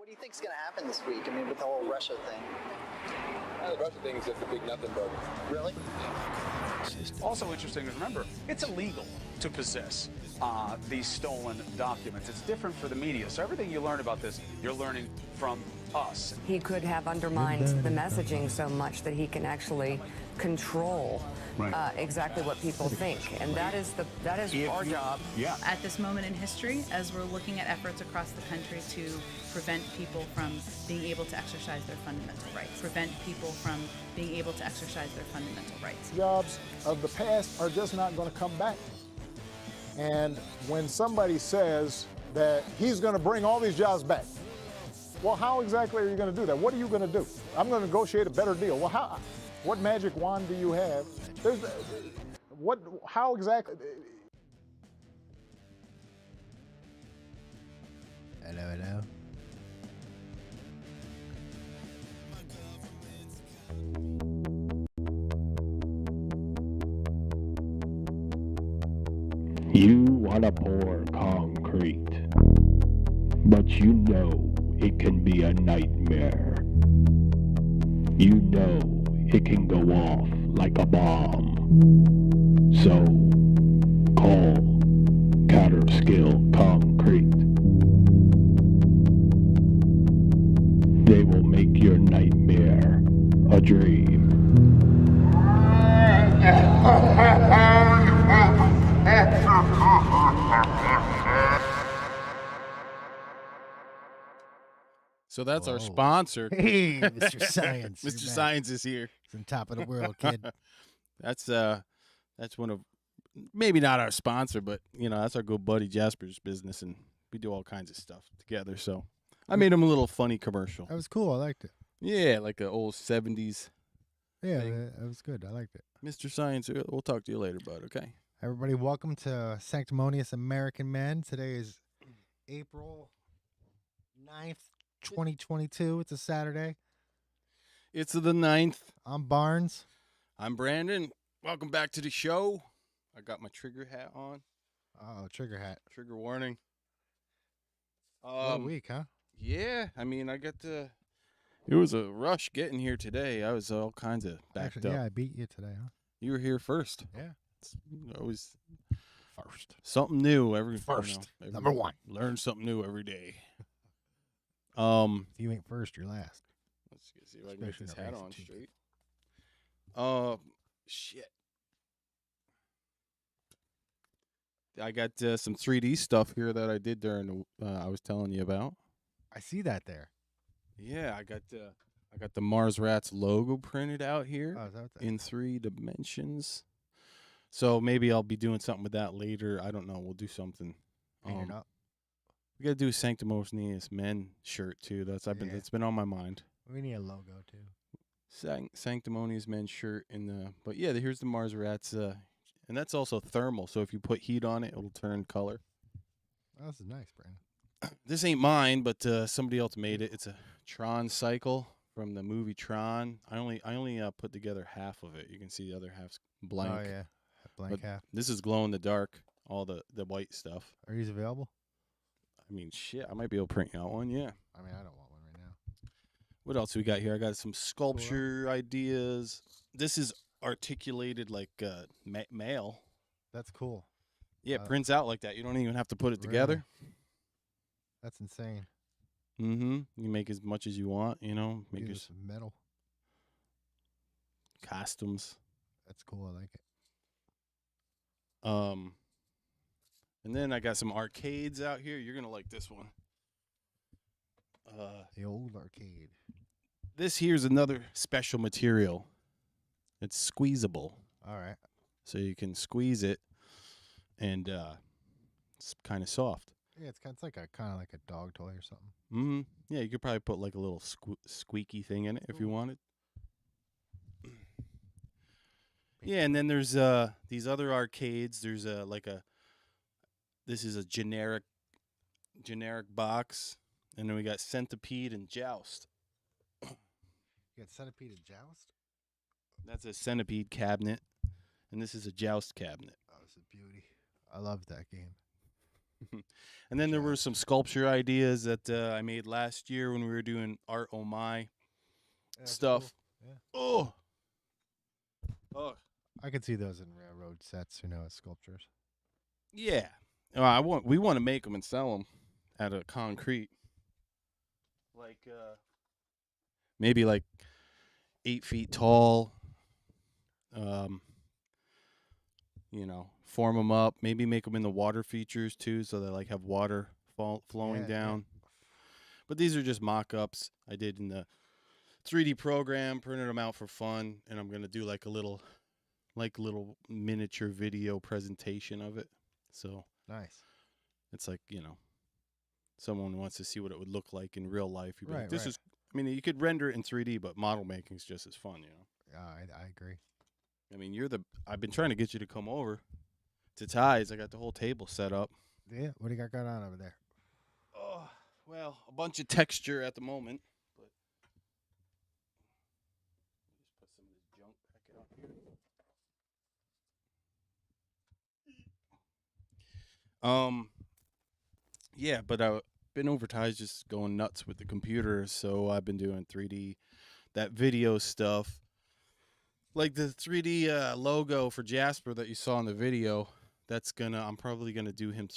What do you think's going to happen this week? I mean, with the whole Russia thing. The Russia thing is just a big nothing burger. Really? Also interesting to remember, it's illegal to possess these stolen documents. It's different for the media. So everything you learn about this, you're learning from us. He could have undermined the messaging so much that he can actually control exactly what people think, and that is our job. Yeah. At this moment in history, as we're looking at efforts across the country to prevent people from being able to exercise their fundamental rights, Jobs of the past are just not going to come back. And when somebody says that he's going to bring all these jobs back, well, how exactly are you going to do that? What are you going to do? I'm going to negotiate a better deal. Well, what magic wand do you have? How exactly? Hello. You want to pour concrete, but you know it can be a nightmare. You know it can go off like a bomb. So, call Counterskill Concrete. They will make your nightmare a dream. So that's our sponsor. Hey, Mr. Science. Mr. Science is here. It's on top of the world, kid. That's one of, maybe not our sponsor, but that's our good buddy Jasper's business, and we do all kinds of stuff together. So I made him a little funny commercial. That was cool. I liked it. Yeah, like an old 70s. Yeah, that was good. I liked it. Mr. Science, we'll talk to you later, bud. Okay. Everybody, welcome to Sanctimonious American Men. Today is April 9th, 2022. It's a Saturday. It's the 9th. I'm Barnes. I'm Brandon. Welcome back to the show. I got my trigger hat on. Oh, trigger hat. Trigger warning. What a week, huh? Yeah. I mean, it was a rush getting here today. I was all kinds of backed up. Yeah, I beat you today, huh? You were here first. Yeah. It's always First. something new every First. every- Number one. Learn something new every day. If you ain't first, you're last. Let's see if I can get Especially this in a hat racing on team. straight. Shit. I got some 3D stuff here that I did during the I was telling you about. I see that there. Yeah, I got the Mars Rats logo printed out here Oh, is that what that in 3 dimensions. So maybe I'll be doing something with that later. I don't know. We'll do something. Painted up. We gotta do a Sanctimonious Men shirt too. That's been on my mind. We need a logo, too. Sanctimonious Men shirt but yeah, here's the Mars Rats, and that's also thermal. So if you put heat on it, it'll turn color. Oh, this is nice, Brandon. This ain't mine, but somebody else made it. It's a Tron cycle from the movie Tron. I only put together half of it. You can see the other half's blank. Oh, yeah. Blank But half. this is glow in the dark. All the white stuff. Are these available? I mean, shit. I might be able to print you out one. Yeah. I mean, I don't want one right now. What else we got here? I got some sculpture ideas. This is articulated like mail. That's cool. Yeah, it prints out like that. You don't even have to put it together. That's insane. Mm-hmm. You make as much as you want, Make your Use some metal. costumes. That's cool. I like it. And then I got some arcades out here. You're gonna like this one. The old arcade. This here's another special material. It's squeezable. All right. So you can squeeze it, and it's kind of soft. Yeah, it's kind of like a dog toy or something. Mm-hmm. Yeah, you could probably put like a little squeaky thing in it if you wanted. Yeah, and then there's these other arcades. There's this is a generic box, and then we got Centipede and Joust. You got Centipede and Joust? That's a Centipede cabinet, and this is a Joust cabinet. Oh, this is beauty. I love that game. And then there were some sculpture ideas that I made last year when we were doing Art Oh My stuff. Cool. Yeah. Oh. I could see those in railroad sets, as sculptures. Yeah. We want to make them and sell them out of concrete. Like, maybe like 8 feet tall. Form them up. Maybe make them in the water features too, so they like have water flowing down. Yeah. But these are just mock-ups I did in the 3D program, printed them out for fun, and I'm gonna do like a little miniature video presentation of it. So nice. It's like, someone wants to see what it would look like in real life. You'd be like, Right. you could render it in 3D, but model making is just as fun, I agree. I mean, I've been trying to get you to come over to Ty's. I got the whole table set up. Yeah, what do you got going on over there? Oh, well, a bunch of texture at the moment. But just put some of this junk back out here. Yeah, but I've been over Ty's just going nuts with the computer, so I've been doing 3D, that video stuff. Like the 3D logo for Jasper that you saw in the video, I'm probably gonna do him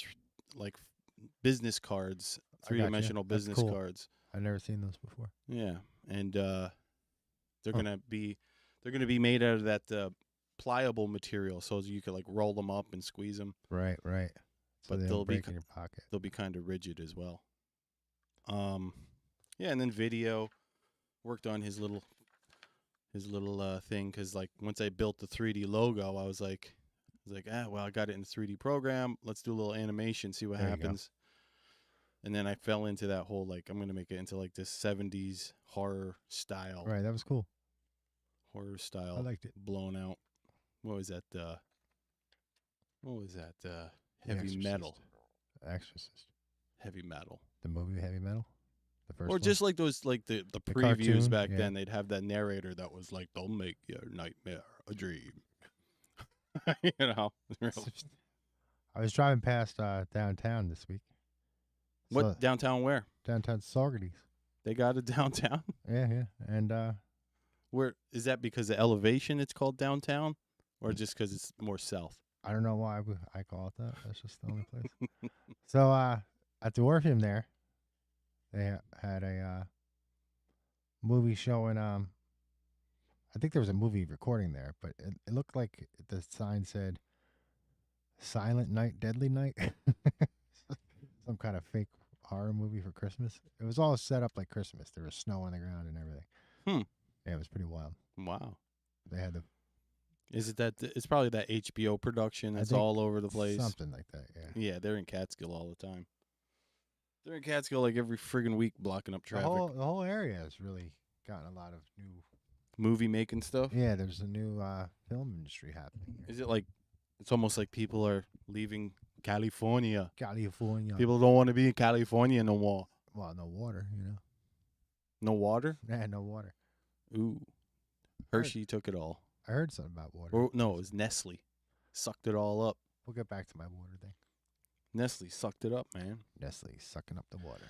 like business cards, 3-dimensional business cards. I've never seen those before. Yeah, and they're gonna be made out of that pliable material, so you could like roll them up and squeeze them. Right. So But they'll break in your pocket. They'll be kind of rigid as well. Yeah, and then video worked on his little thing, because like once I built the 3D logo, I was like, I got it in the 3D program. Let's do a little animation, see what happens. And then I fell into that whole like I'm gonna make it into like this 70s horror style. Right, that was cool. Horror style. I liked it. Blown out. What was that? Heavy metal. Exorcist. Heavy metal. The movie Heavy Metal? The first Or one? just like those, like the previews cartoon, back then, they'd have that narrator that was like, "They'll make your nightmare a dream." I was driving past downtown this week. What downtown? Where? Downtown Saugerties. They got a downtown. Yeah, and where is that? Because the elevation, it's called downtown, or just because it's more south? I don't know why I call it that. That's just the only place. So at the Orpheum there, they had a movie showing. I think there was a movie recording there, but it looked like the sign said "Silent Night, Deadly Night," some kind of fake horror movie for Christmas. It was all set up like Christmas. There was snow on the ground and everything. Yeah, it was pretty wild. Wow. They had the. Is it that? It's probably that HBO production that's all over the place. Something like that, yeah. Yeah, they're in Catskill all the time. They're in Catskill like every friggin' week, blocking up traffic. The whole area has really gotten a lot of new movie making stuff. Yeah, there's a new film industry happening here. Is it like it's almost like people are leaving California? California. People don't want to be in California no more. Well, no water, No water? Yeah, no water. Ooh. Hershey took it all. I heard something about water. Or, no, it was Nestle. Sucked it all up. We'll get back to my water thing. Nestle sucked it up, man. Nestle sucking up the water.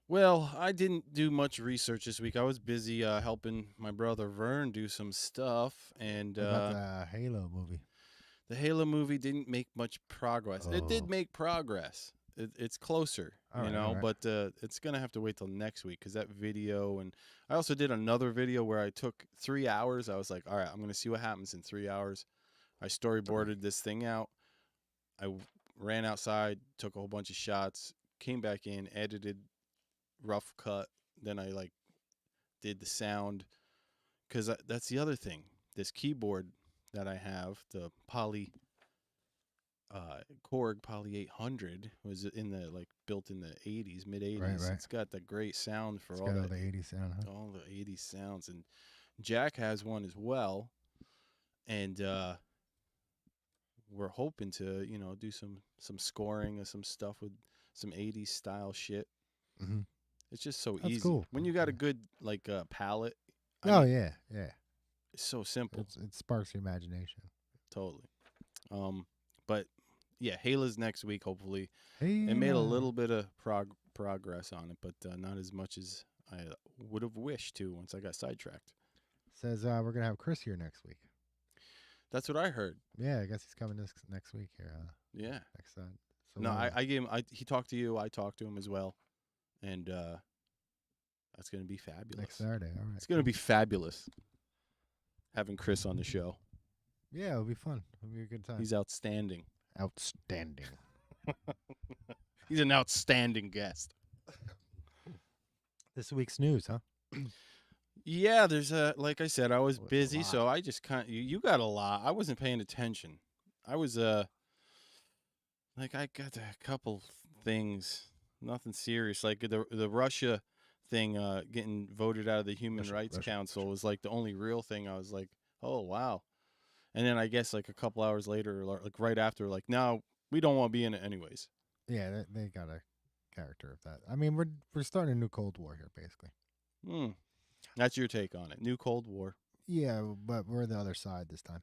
Well, I didn't do much research this week. I was busy helping my brother Vern do some stuff. And what about the Halo movie? The Halo movie didn't make much progress. It did make progress. It's closer, but it's going to have to wait till next week because that video. And I also did another video where I took 3 hours. I was like, all right, I'm going to see what happens in 3 hours. I storyboarded this thing out. I ran outside, took a whole bunch of shots, came back in, edited, rough cut. Then I did the sound because that's the other thing. This keyboard that I have, the Korg Poly 800, was in the built in the 80s, mid 80s. Right. It's got the great sound for all the the 80s sound, huh? all the 80s sounds, and Jack has one as well, and we're hoping to do some scoring of some stuff with some 80s style shit. Mm-hmm. It's just so That's easy cool. when you got a good palette. Yeah. It's so simple. It sparks your imagination. Totally. But yeah, Hala's next week, hopefully. Hey, It made a little bit of progress on it, but not as much as I would have wished to once I got sidetracked. Says we're gonna have Chris here next week. That's what I heard. Yeah, I guess he's coming next week here. Yeah. Next time. So No, I gave him. He talked to you. I talked to him as well, and that's gonna be fabulous. next Saturday. All right. It's gonna be fabulous having Chris on the show. Yeah, it'll be fun. It'll be a good time. He's outstanding. Outstanding. He's an outstanding guest. This week's news, huh? Yeah, there's like I said, I was Well, busy, a lot. so I just kind. You got a lot. I wasn't paying attention. I was like I got a couple things, nothing serious. Like the Russia thing, getting voted out of the Human Rights Council was like the only real thing. I was like, oh wow. And then I guess like a couple hours later, like right after, like, no, we don't want to be in it anyways. Yeah, they got a character of that. I mean, we're starting a new Cold War here, basically. That's your take on it. New Cold War. Yeah, but we're the other side this time.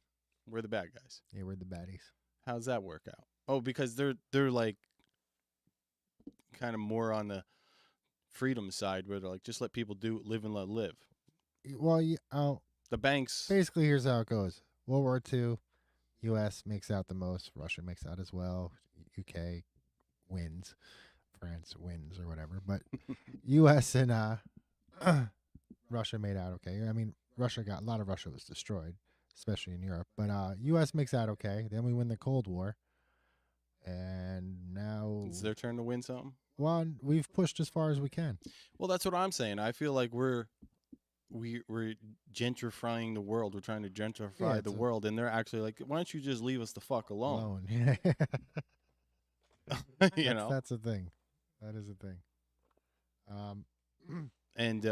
We're the bad guys. Yeah, we're the baddies. How's that work out? Oh, because they're like kind of more on the freedom side, where they're like, just let people live and let live. Well, The banks. basically, here's how it goes. World War II, U.S. makes out the most. Russia makes out as well. UK wins. France wins or whatever. But U.S. and Russia made out okay. I mean, a lot of Russia was destroyed, especially in Europe. But U.S. makes out okay. Then we win the Cold War. And now It's their turn to win something. Well, we've pushed as far as we can. Well, that's what I'm saying. I feel like we're gentrifying the world. We're trying to gentrify the world, and they're actually like, why don't you just leave us the fuck alone? That's a thing. That is a thing. And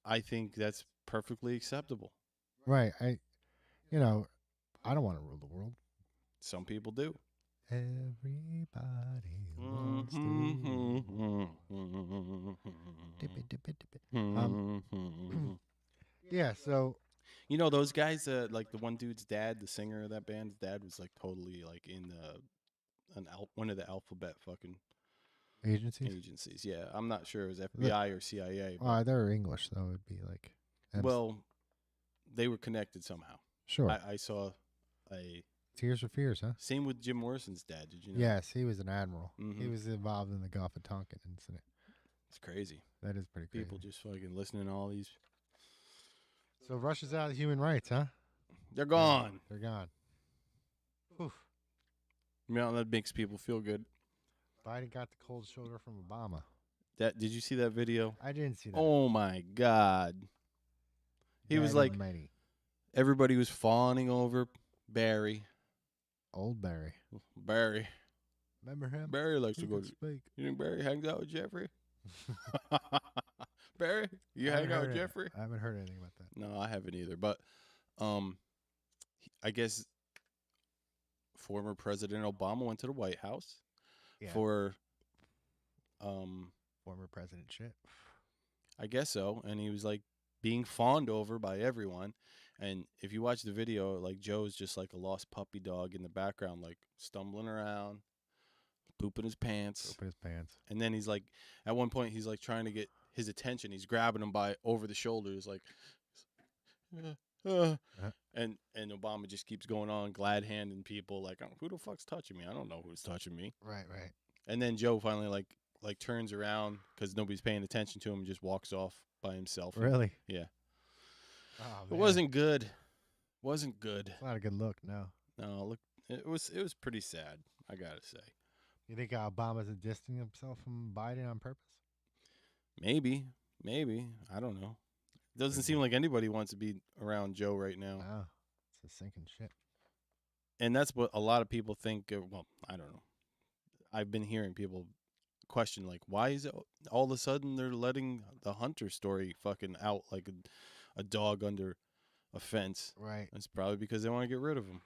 I think that's perfectly acceptable. Right. I don't want to rule the world. Some people do. Everybody wants to. Dip it, dip it, dip it. Yeah, so those guys, like the one dude's dad, the singer of that band's dad, was like totally like in one of the alphabet fucking agencies. Yeah, I'm not sure it was FBI or CIA. But they're English, though. It'd be like. Well, they were connected somehow. Sure. I saw a. Tears for Fears, huh? Same with Jim Morrison's dad. Did you know? Yes, he was an admiral. Mm-hmm. He was involved in the Gulf of Tonkin incident. It's crazy. That is pretty crazy. People just fucking listening to all these. So Russia's out of human rights, huh? They're gone. They're gone. Oof. That makes people feel good. Biden got the cold shoulder from Obama. Did you see that video? I didn't see that. Oh my God. He was like, everybody was fawning over Barry. Old Barry. Barry. Remember him? Barry likes to go to speak. You think Barry hangs out with Jeffrey? Barry, you hang out with Jeffrey? I haven't heard anything about that. No, I haven't either. But I guess former President Obama went to the White House for former president shit. I guess so. And he was like being fawned over by everyone. And if you watch the video, like Joe's just like a lost puppy dog in the background, like stumbling around, pooping his pants. And then he's like, at one point, he's like trying to get his attention. He's grabbing him by over the shoulders, like, and Obama just keeps going on, glad handing people like, who the fuck's touching me? I don't know who's touching me. Right. And then Joe finally like turns around because nobody's paying attention to him and just walks off by himself. Really? Yeah. Oh, it wasn't good. Wasn't good. It's not a good look. No. No, look, it was pretty sad. I gotta say. You think Obama's distancing himself from Biden on purpose? Maybe. I don't know. Doesn't seem like anybody wants to be around Joe right now. No, it's a sinking ship. And that's what a lot of people think. Well, I don't know. I've been hearing people question, like, why is it all of a sudden they're letting the Hunter story fucking out like a dog under a fence? Right. It's probably because they want to get rid of him.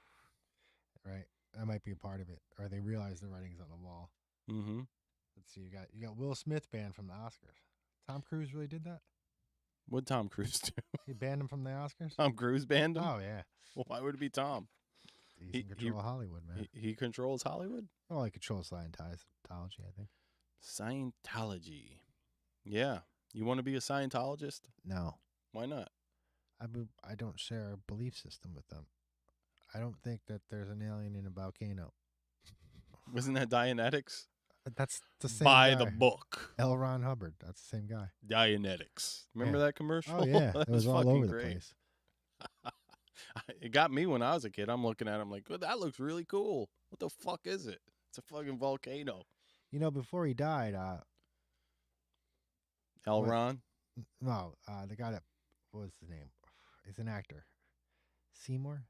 Right. That might be a part of it. Or they realize the writing's on the wall. Mm-hmm. Let's see. You got Will Smith banned from the Oscars. Tom Cruise really did that? What'd Tom Cruise do? He banned him from the Oscars? Tom Cruise banned him? Oh, yeah. Well, why would it be Tom? He's in control of Hollywood, man. He controls Hollywood? Well, he controls Scientology, I think. Scientology. Yeah. You want to be a Scientologist? No. Why not? I don't share a belief system with them. I don't think that there's an alien in a volcano. Wasn't that Dianetics? That's the same By guy. the book. L. Ron Hubbard. That's the same guy. Dianetics. Remember that commercial? Oh, yeah. That It was all fucking over the great. place. It got me when I was a kid. I'm looking at it. I'm like, oh, that looks really cool. What the fuck is it? It's a fucking volcano. You know, before he died, L. Ron? No, the guy that, what was his name? He's an actor. Seaman?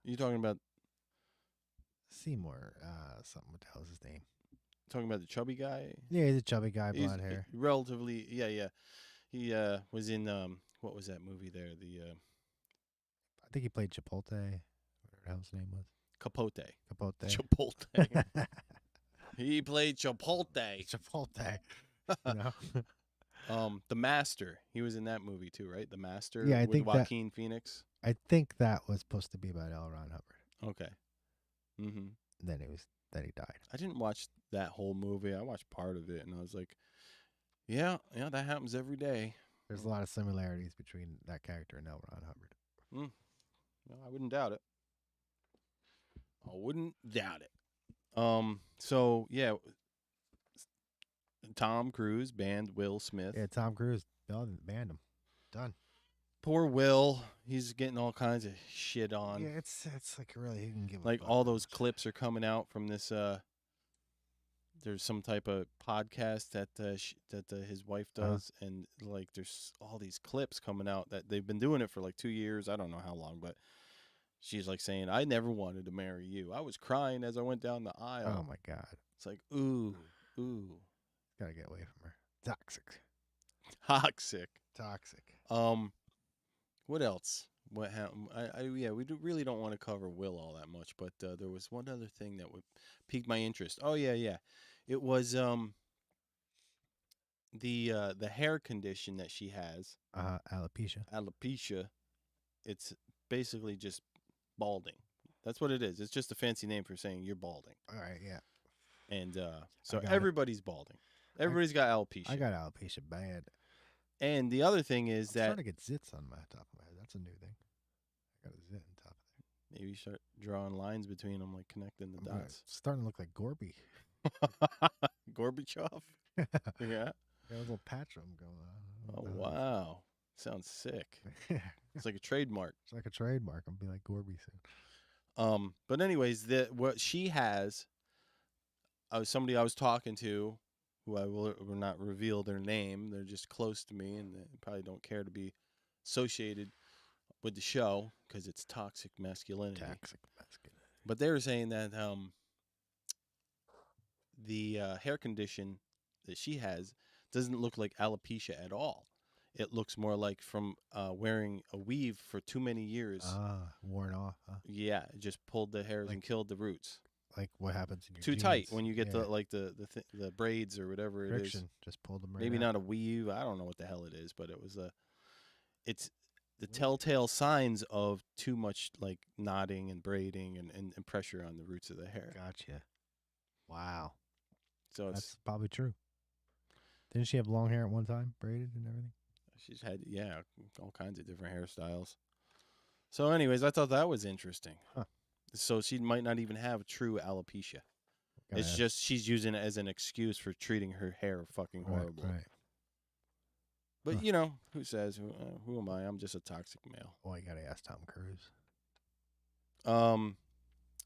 You talking about Seymour, something. What the hell is his name? talking about the chubby guy? Yeah, he's a chubby guy, blonde He's hair. Relatively, yeah. He was in what was that movie there? I think he played Chipotle. Whatever the hell his name was. Capote. Chipotle. He played Chipotle. Chipotle. You know? The Master. He was in that movie too, right? The Master. Yeah, I with think Joaquin Phoenix. I think that was supposed to be about L. Ron Hubbard. Okay. Mm-hmm. Then he died. I didn't watch that whole movie. I watched part of it, and I was like, yeah, that happens every day. There's a lot of similarities between that character and L. Ron Hubbard. No, I wouldn't doubt it. So yeah, Tom Cruise banned Will Smith. Yeah, Tom Cruise banned him. Done. Poor Will. He's getting all kinds of shit on. Yeah, it's like really he can give a Like fuck all how those much. clips are coming out from this. There's some type of podcast that his wife does, and like there's all these clips coming out that they've been doing it for like 2 years. I don't know how long, but she's like saying, "I never wanted to marry you. I was crying as I went down the aisle." Oh my God. It's like ooh. Gotta get away from her. Toxic. What else? What happened? We really don't want to cover Will all that much, but there was one other thing that would pique my interest. Oh yeah. It was the hair condition that she has. Alopecia. It's basically just balding. That's what it is. It's just a fancy name for saying you're balding. All right, yeah. And so everybody's balding. Everybody's got alopecia. I got alopecia bad. And the other thing is I'm starting to get zits on my top of my head. That's a new thing. I got a zit on top of there. Maybe you start drawing lines between them, like connecting the dots. It's starting to look like Gorby. Gorbachev? Yeah. Got a little patch of them going on. Oh, wow. Sounds sick. It's like a trademark. It's like a trademark. I'll be like Gorby soon. But anyways, what she has, somebody I was talking to, who I will not reveal their name. They're just close to me, and they probably don't care to be associated with the show because it's toxic masculinity. But they were saying that the hair condition that she has doesn't look like alopecia at all. It looks more like from wearing a weave for too many years. Worn off. Huh? Yeah, it just pulled the hairs and killed the roots. Like what happens in your too jeans. tight when you get the braids or whatever Friction, it is. just pulled them right Maybe out. not a weave. I don't know what the hell it is, but it was it's the telltale signs of too much like knotting and braiding and pressure on the roots of the hair. Gotcha. Wow. So that's probably true. Didn't she have long hair at one time, braided and everything? She's had all kinds of different hairstyles. So, anyways, I thought that was interesting. Huh. So she might not even have true alopecia. It's just she's using it as an excuse for treating her hair fucking horrible. Right. But who says? Who am I? I'm just a toxic male. Well, you gotta ask Tom Cruise.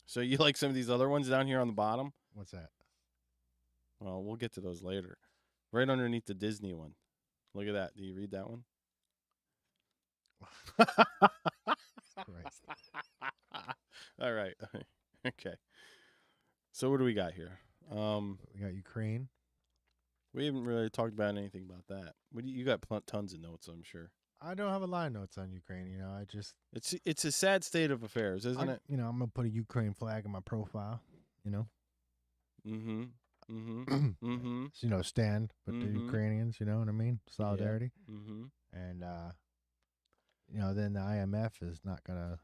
So you like some of these other ones down here on the bottom? What's that? Well, we'll get to those later. Right underneath the Disney one. Look at that. Do you read that one? Christ. All right. Okay. So what do we got here? We got Ukraine. We haven't really talked about anything about that. You got tons of notes, I'm sure. I don't have a lot of notes on Ukraine. I just it's a sad state of affairs, isn't it? I'm gonna put a Ukraine flag in my profile. Mm-hmm. Stand with the Ukrainians. You know what I mean? Solidarity. Yeah. Mm-hmm. And then the IMF is not gonna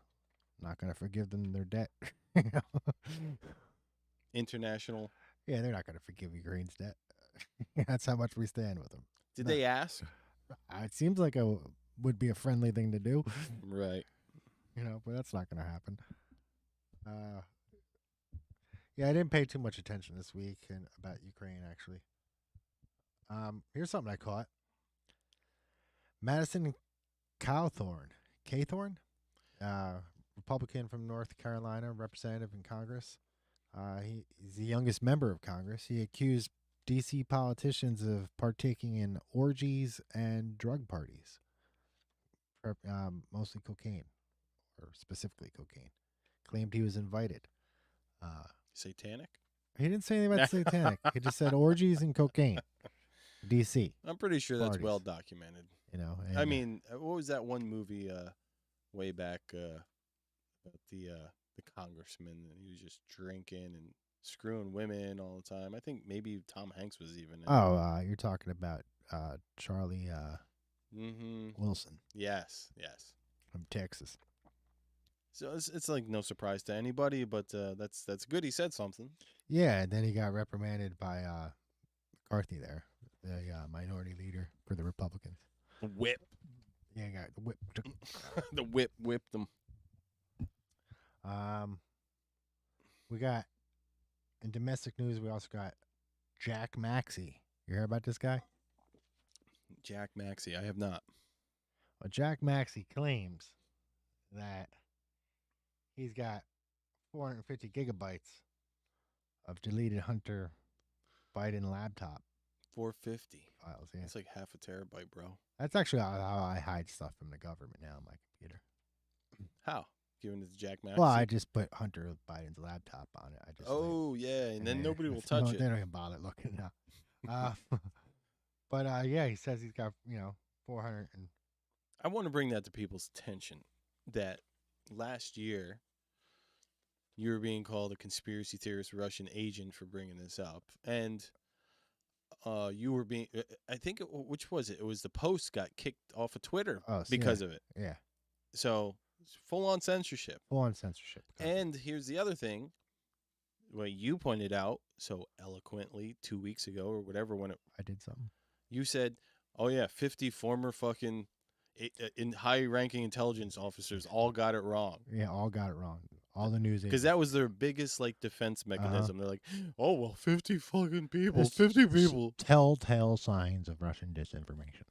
Not going to forgive them their debt. You know? International. Yeah, they're not going to forgive Ukraine's debt. That's how much we stand with them. Did they ask? It seems like it would be a friendly thing to do. Right. You know, but that's not going to happen. Yeah, I didn't pay too much attention this week about Ukraine, actually. Here's something I caught. Madison Cawthorn, Republican from North Carolina, representative in Congress. He's the youngest member of Congress. He accused D.C. politicians of partaking in orgies and drug parties, mostly cocaine, or specifically cocaine. Claimed he was invited. Satanic? He didn't say anything about satanic. He just said orgies and cocaine. D.C. I'm pretty sure that's parties. well documented. You know, I mean, what was that one movie way back about the congressman, and he was just drinking and screwing women all the time. I think maybe Tom Hanks was even in it. You're talking about Charlie Wilson. Yes. From Texas. So it's like no surprise to anybody, but that's good. He said something. Yeah, and then he got reprimanded by McCarthy there, the minority leader for the Republicans. The whip. Yeah, got the whip. The whip whipped them. We got in domestic news. We also got Jack Maxey. You hear about this guy? Jack Maxey. I have not. Well, Jack Maxey claims that he's got 450 gigabytes of deleted Hunter Biden laptop 450 files. Yeah, it's like half a terabyte, bro. that's actually how I hide stuff from the government now on my computer. How? Giving it to Jack Maxey? Well, I just put Hunter Biden's laptop on it. I just yeah, and then nobody will touch it. They don't even bother looking now. But yeah, he says he's got 400 and. I want to bring that to people's attention that last year you were being called a conspiracy theorist Russian agent for bringing this up, and you were being I think which was it? It was the Post got kicked off of Twitter because of it. Yeah. So full on censorship. Full on censorship. And here's the other thing. What you pointed out so eloquently 2 weeks ago or whatever when I did something. You said, "Oh yeah, 50 former fucking in high-ranking intelligence officers all got it wrong." Yeah, all got it wrong. All the news because that was their biggest defense mechanism. They're like, "Oh well, 50 fucking people, There's 50 people." Telltale signs of Russian disinformation.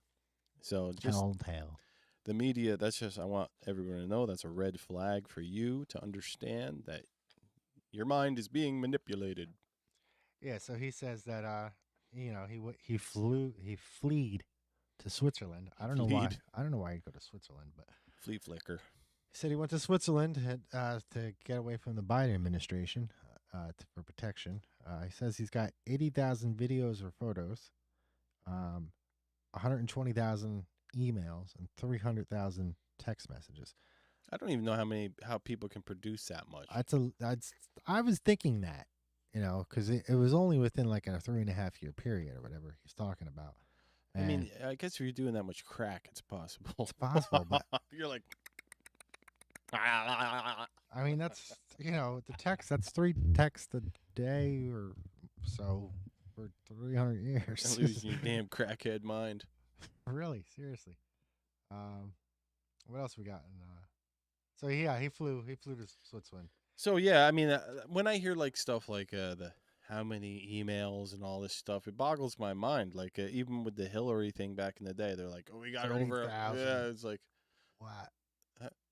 So just telltale. The media. That's just I want everyone to know that's a red flag for you to understand that your mind is being manipulated. Yeah. So he says that he fleed to Switzerland. I don't know why. I don't know why he'd go to Switzerland, but flea flicker. He said he went to Switzerland to get away from the Biden administration for protection. He says he's got 80,000 videos or photos, 120,000 emails, and 300,000 text messages. I don't even know how people can produce that much. I was thinking that, because it was only within like a 3.5 year period or whatever he's talking about. And I mean, I guess if you're doing that much crack, it's possible. It's possible, but you're like. I mean, that's the text. That's 3 texts a day or so for 300 years. Losing your damn crackhead mind. Really, seriously. What else we got? So yeah, he flew to Switzerland. So yeah, I mean, when I hear stuff like how many emails and all this stuff, it boggles my mind. Even with the Hillary thing back in the day, they're like, "Oh, we got 30, over." 000. Yeah, it's like what?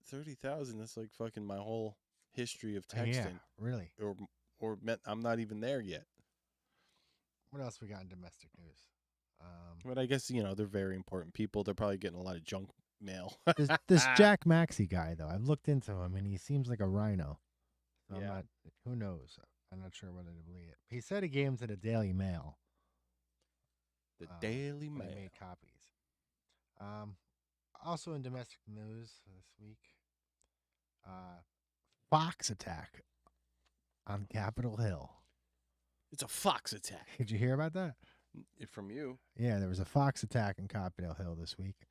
30,000. That's like fucking my whole history of texting. Yeah, really. Or I'm not even there yet. What else we got in domestic news? But I guess they're very important people. They're probably getting a lot of junk mail. this Jack Maxey guy, though, I've looked into him and he seems like a rhino. So yeah. Who knows? I'm not sure whether to believe it. He said he gave him to the Daily Mail. The Daily Mail. They made copies. Also in domestic news this week, fox attack on Capitol Hill. It's a fox attack. Did you hear about that? From you? Yeah, there was a fox attack in Capitol Hill this week.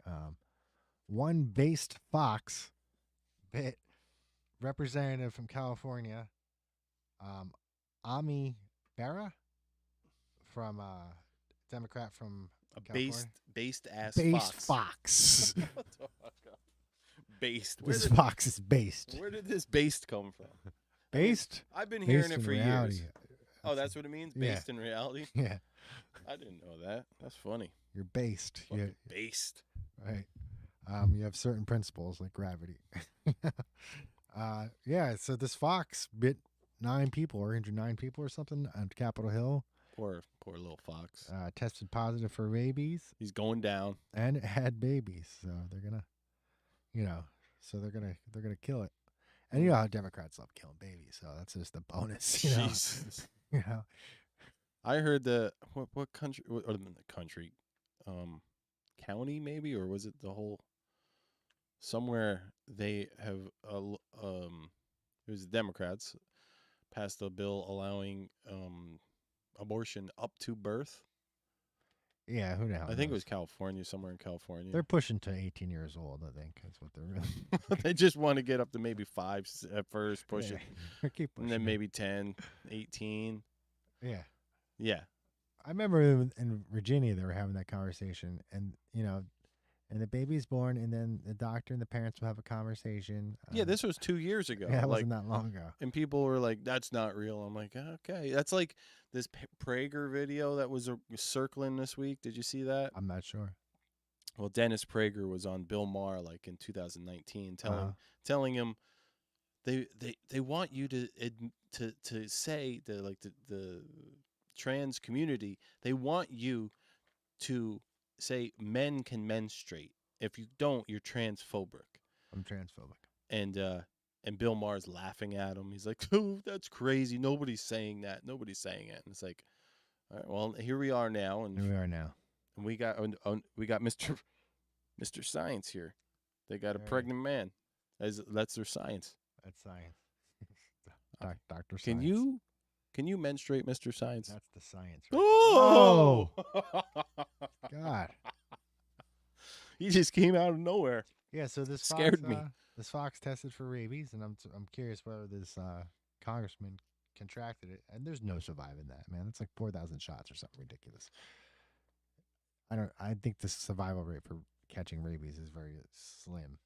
One based fox bit representative from California, Ami Bera, from Democrat from A California. based ass Based fox. fox. What the fuck? Based. This fox is based. Where did this based come from? Based? I've been Based hearing it in for reality. years. Oh, that's what it means? Yeah. Based in reality? Yeah. I didn't know that. That's funny. You're based. Fucking based. Right. You have certain principles like gravity. Yeah, so this fox bit 9 people or injured 9 people or something on Capitol Hill. Poor little fox. Tested positive for rabies. He's going down. And it had babies. So they're gonna they're gonna kill it. And you know how Democrats love killing babies, so that's just a bonus. You know? Jesus. You know? I heard what country or the country, county maybe, or was it the whole somewhere they have it was the Democrats passed a bill allowing abortion up to birth. Yeah, who the hell I think it knows? was California, somewhere in California. They're pushing to 18 years old, I think. That's what they're really. They just want to get up to maybe 5 at first, push Yeah. it, Keep and pushing then it. maybe 10, 18. Yeah. Yeah. I remember in Virginia they were having that conversation, and and the baby's born, and then the doctor and the parents will have a conversation. Yeah, this was 2 years ago. Yeah, it like, wasn't that long ago. And people were like, "That's not real." I'm like, "Okay." That's like this Prager video that was circling this week. Did you see that? I'm not sure. Well, Dennis Prager was on Bill Maher like in 2019, telling him they want you to say that, like, the trans community, they want you to say men can menstruate. If you don't, you're transphobic. I'm transphobic. And Bill Maher's laughing at him. He's like, "Oh, that's crazy. Nobody's saying that. Nobody's saying it." And it's like, all right, well, here we are now, and Here we are now. and we got Mr. Science here. They got a Right. pregnant man. That's their science. That's science. Dr. Science. Can you menstruate, Mr. Science? That's the science. Right Oh! God. He just came out of nowhere. Yeah, so this Scared fox, me. This fox tested for rabies, and I'm curious whether this congressman contracted it. And there's no surviving that, man. It's like 4,000 shots or something ridiculous. I think the survival rate for catching rabies is very slim.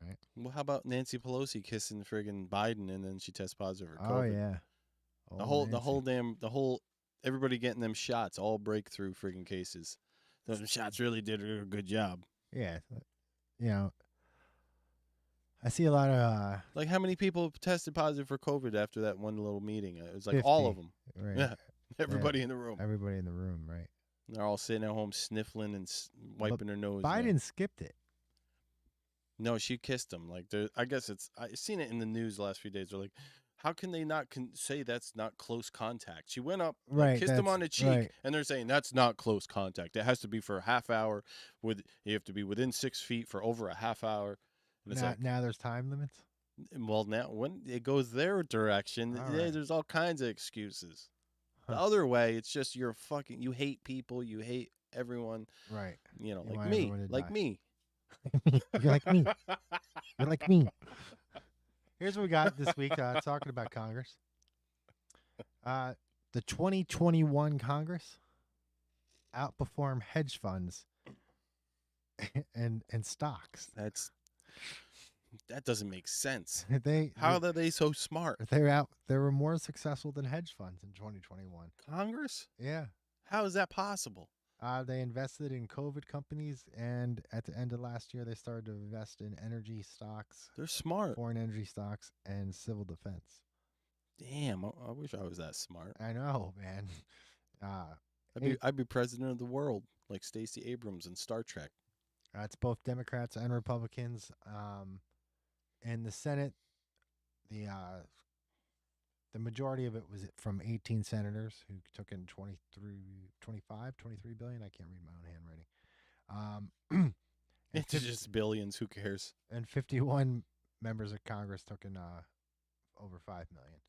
Right? Well, how about Nancy Pelosi kissing friggin' Biden, and then she tests positive for COVID? Oh yeah. The whole everybody getting them shots, all breakthrough friggin' cases. Those shots really did a good job. Yeah. I see a lot of Like, how many people tested positive for COVID after that one little meeting? It was like 50. all of them. Right. Yeah, everybody in the room. Everybody in the room, right? They're all sitting at home sniffling and wiping their nose. Biden skipped it. No, she kissed him. Like, I guess I've seen it in the news the last few days. They're like, how can they not say that's not close contact? She went up, Right, kissed him on the cheek, right. and they're saying that's not close contact. It has to be for a half hour. You have to be within 6 feet for over a half hour. And it's Now there's time limits. well, now when it goes their direction, All right. there's all kinds of excuses. The other way, it's just you hate people, you hate everyone. Right. You know, You like want me, everyone to like die. me. You're like me. You're like me. Here's what we got this week talking about Congress. The 2021 Congress outperformed hedge funds and stocks. That doesn't make sense. How are they so smart? They were more successful than hedge funds in 2021. Congress? Yeah. How is that possible? They invested in COVID companies, and at the end of last year, they started to invest in energy stocks. They're smart. Foreign energy stocks and civil defense. Damn, I wish I was that smart. I know, man. I'd be president of the world, like Stacey Abrams in Star Trek. It's both Democrats and Republicans. In the Senate, the majority of it was from 18 senators who took in 23 billion. I can't read my own handwriting. It's just billions. Who cares? And 51 members of Congress took in over 5 million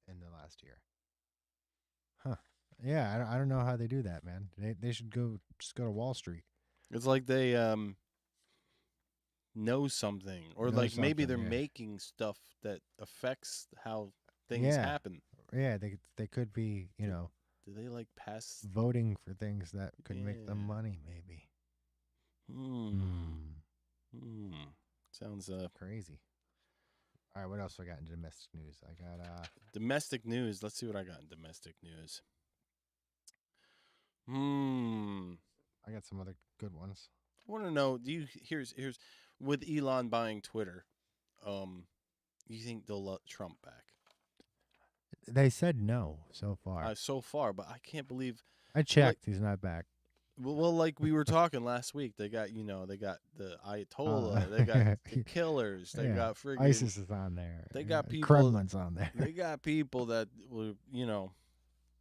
in the last year. Huh. Yeah, I don't know how they do that, man. They should just go to Wall Street. It's like they know something, or Know like maybe something, they're yeah. making stuff that affects how things Yeah. happen. Yeah, they could be, you know, Do they like pass? voting for things that could make them Yeah. money, maybe. Hmm. Hmm. Sounds Crazy. All right, what else I got in domestic news? I got domestic news. Let's see what I got in domestic news. Hmm. I got some other good ones. I want to know. Do you here's with Elon buying Twitter? You think they'll let Trump back? They said no so far. So far, but I can't believe. I checked. He's not back. Well, like we were talking last week, they got they got the Ayatollah, they got the killers, they got friggin' ISIS is on there. They got people. Kremlin's on there. They got people that will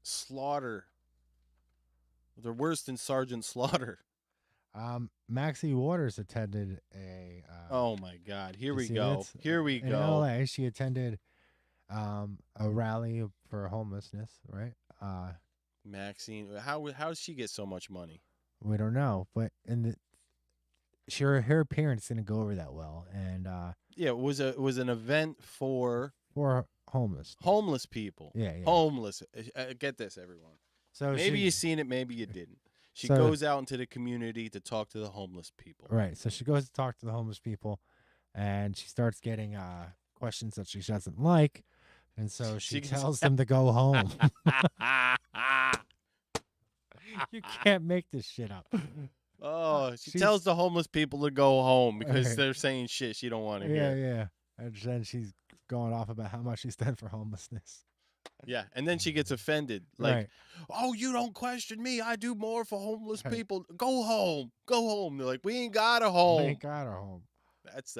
slaughter. They're worse than Sergeant Slaughter. Maxie Waters attended a. Oh my God! Here we see go. this? Here we In go. LA, she attended a rally for homelessness. Right. Maxine, how does she get so much money? We don't know, but her appearance didn't go over that well, and Yeah, it was an event for homeless people. Yeah. Homeless. Get this, everyone. So maybe you seen it, maybe you didn't. She So- goes out into the community to talk to the homeless people. Right. So she goes to talk to the homeless people, and she starts getting questions that she doesn't like, and so she tells them to go home. You can't make this shit up. Oh, she tells the homeless people to go home because Right. they're saying shit she don't want to Yeah, hear. yeah. And then she's going off about how much she's done for homelessness. Yeah, and then she gets offended. Like, Right. oh, you don't question me. I do more for homeless Right. people. Go home. Go home. They're like, we ain't got a home. They ain't got her home. That's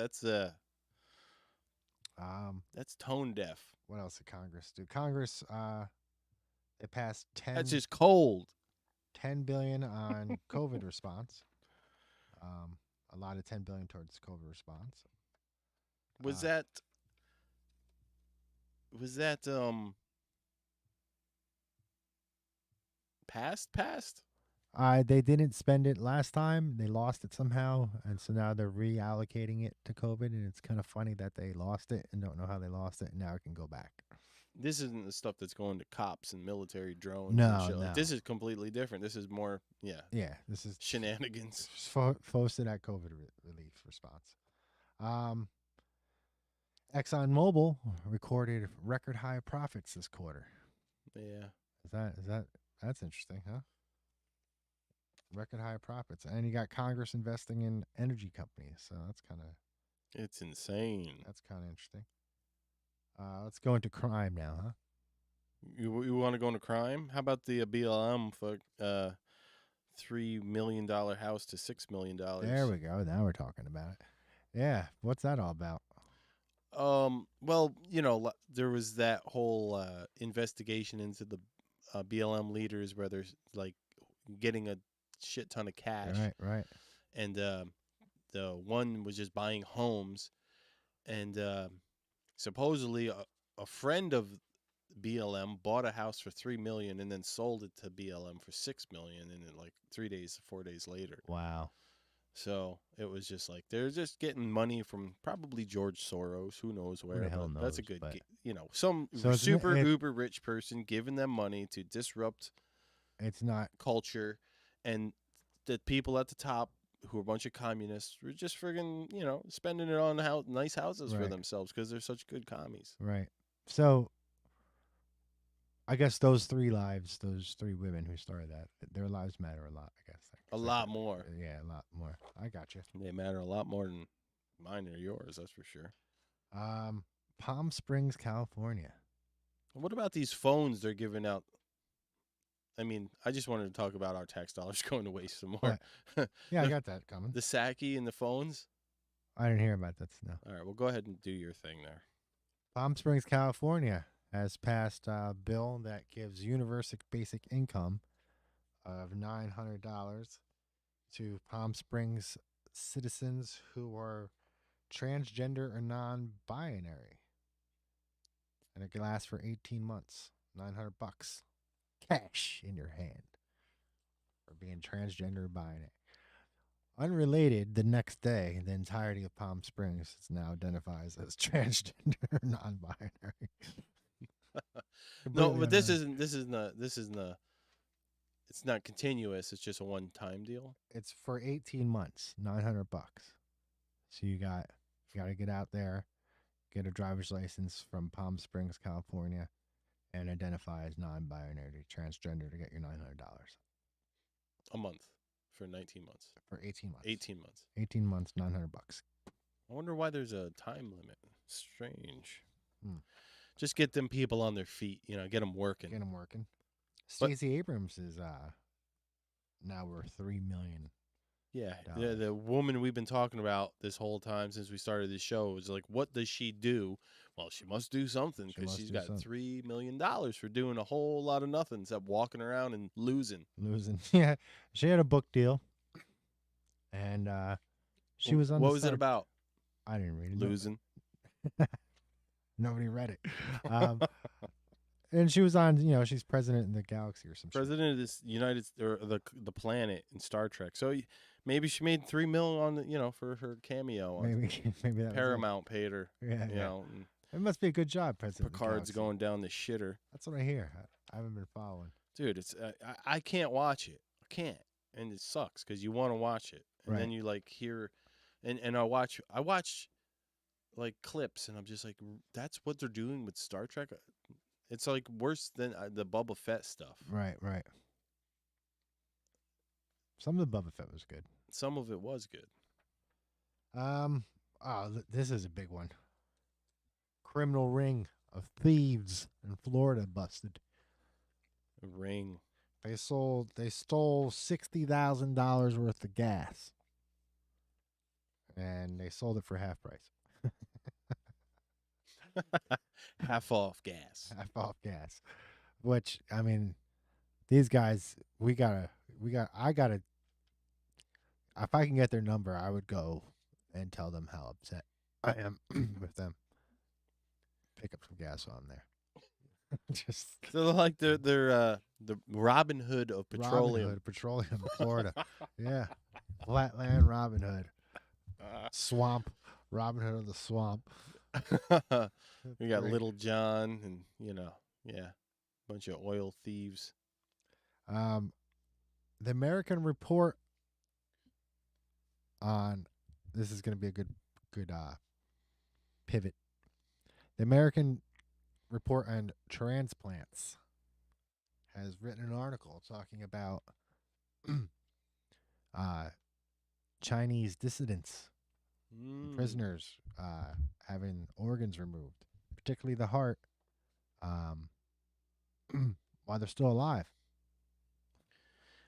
tone deaf. What else did Congress do? Congress they passed That's just cold. $10 billion on COVID response. A lot of $10 billion towards COVID response. Was that passed? They didn't spend it last time. They lost it somehow, and so now they're reallocating it to COVID. And it's kind of funny that they lost it and don't know how they lost it, and now it can go back. This isn't the stuff that's going to cops and military drones. No, and shit. Like, no. this is completely different. This is more, Yeah, this is shenanigans. posted at COVID relief response. ExxonMobil recorded record high profits this quarter. Yeah. That's interesting, huh? Record high profits, and you got Congress investing in energy companies, so that's kind of It's insane. That's kind of interesting. Let's go into crime now, huh? You want to go into crime? How about the BLM for $3 million house to $6 million? There we go. Now we're talking about it. Yeah, what's that all about? Well, there was that whole investigation into the BLM leaders where they're like getting a shit ton of cash. Right. And the one was just buying homes, and supposedly a friend of BLM bought a house for $3 million and then sold it to BLM for $6 million, and then like 4 days later. Wow. So it was just like they're just getting money from probably George Soros, who knows where. Who the hell but that's a knows, good, but- some So it's super it- uber rich person giving them money to disrupt It's not. culture, and the people at the top who are a bunch of communists were just friggin', spending it on nice houses for Right. themselves because they're such good commies. Right. So I guess those three women who started that, their lives matter a lot, I guess. A lot more. Yeah, a lot more. I got you. They matter a lot more than mine or yours, that's for sure. Palm Springs, California. What about these phones they're giving out? I mean, I just wanted to talk about our tax dollars going to waste some more. Yeah, I got that coming. The Saki and the phones? I didn't hear about that. No. All right, well, go ahead and do your thing there. Palm Springs, California has passed a bill that gives universal basic income of $900 to Palm Springs citizens who are transgender or non-binary. And it can last for 18 months. $900 cash in your hand for being transgender or binary. Unrelated, the next day, the entirety of Palm Springs is now identifies as transgender, non-binary. No, but this isn't it's not continuous. It's just a one-time deal. It's for 18 months, $900. So you got to get out there, get a driver's license from Palm Springs, California, and identify as non-binary, transgender to get your $900 a month for 19 months. For 18 months. 18 months. 18 months, $900. I wonder why there's a time limit. Strange. Hmm. Just get them people on their feet, get them working. Get them working. Stacey Abrams is now worth $3 million. Yeah, the woman we've been talking about this whole time since we started this show is like, what does she do? Well, she must do something because she's got $3 million for doing a whole lot of nothing except walking around and losing. Yeah, she had a book deal, and she was on. What was it about? I didn't read it. Losing. Nobody read it. And she was on, she's president in the galaxy or something. President of this the planet in Star Trek. So maybe she made $3 million on for her cameo. Maybe that Paramount paid her. Yeah. It must be a good job, President. Picard's going down the shitter. That's what I hear. I haven't been following. Dude, it's I can't watch it. I can't, and it sucks because you want to watch it, and then you hear, and I watch like clips, and I'm just like, that's what they're doing with Star Trek. It's like worse than the Boba Fett stuff. Right. Some of the Boba Fett was good. Some of it was good. This is a big one. Criminal ring of thieves in Florida busted. A ring. They stole $60,000 worth of gas, and they sold it for half price. Half off gas. Half off gas. Which, I mean, these guys, I gotta, if I can get their number, I would go and tell them how upset I am with them. Pick up some gas on there. Just so like they're the Robin Hood of petroleum. Petroleum, Florida. Yeah. Flatland Robin Hood. Swamp. Robin Hood of the swamp. We got Little John and bunch of oil thieves. The American report on this is going to be a good pivot. The American report on transplants has written an article talking about Chinese dissidents, prisoners having organs removed, particularly the heart, while they're still alive.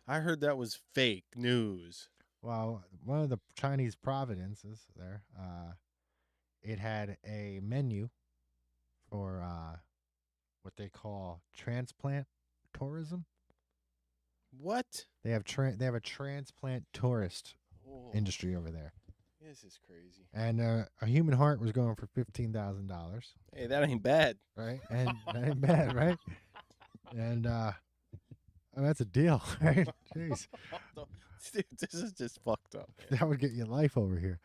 I heard that was fake news. Well, one of the Chinese provinces there, it had a menu for what they call transplant tourism. What? They have a transplant tourist industry over there. This is crazy. And a human heart was going for $15,000. Hey, that ain't bad, right? And that ain't bad, right? And that's a deal, right? Jeez, dude, this is just fucked up. Man. That would get you life over here.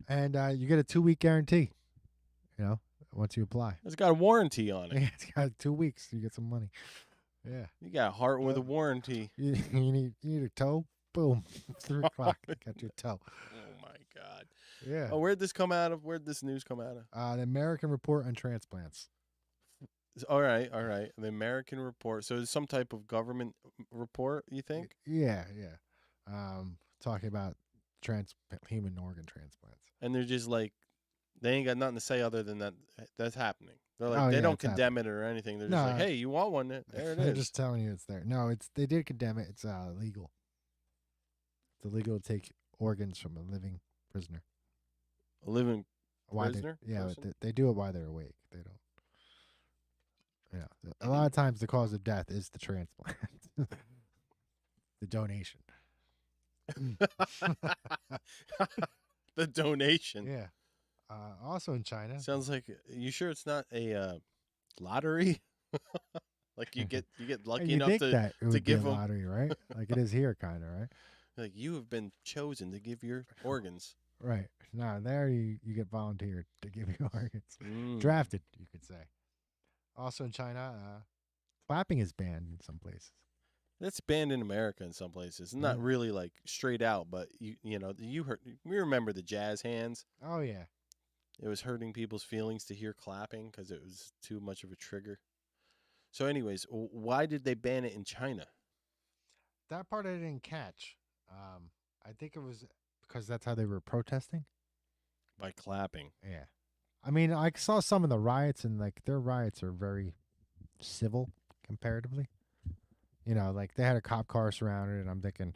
And you get a 2-week guarantee. Once you apply, it's got a warranty on it. Yeah, it's got 2 weeks. You get some money. Yeah, you got a heart with a warranty. You need a toe. Boom, 3 o'clock. Got your toe. Oh my God. Yeah. Oh, where'd this come out of? Where'd this news come out of? The American Report on Transplants. All right. The American Report. So it's some type of government report, you think? Yeah. Talking about human organ transplants. And they're just like, they ain't got nothing to say other than that that's happening. They're like, they don't condemn it or anything. They're just like, hey, you want one? There it They're is. just telling you it's there. No, they did condemn it. It's legal. It's illegal to take organs from a living prisoner. A living prisoner? They do it while they're awake. They don't. Yeah, a lot of times the cause of death is the transplant, the donation. The donation. Yeah. Also in China. Sounds like, you sure it's not a lottery? Like you get lucky You enough think to that it would be a give them. lottery, right? Like it is here, kind of, right? Like you have been chosen to give your organs. Right. No, there you get volunteered to give your organs. Mm. Drafted, you could say. Also in China, clapping is banned in some places. That's banned in America in some places. Not really like straight out, but you heard. We remember the jazz hands. Oh yeah. It was hurting people's feelings to hear clapping because it was too much of a trigger. So, anyways, why did they ban it in China? That part I didn't catch. I think it was because that's how they were protesting. By clapping. Yeah. I mean, I saw some of the riots, and like their riots are very civil comparatively. Like they had a cop car surrounded, and I'm thinking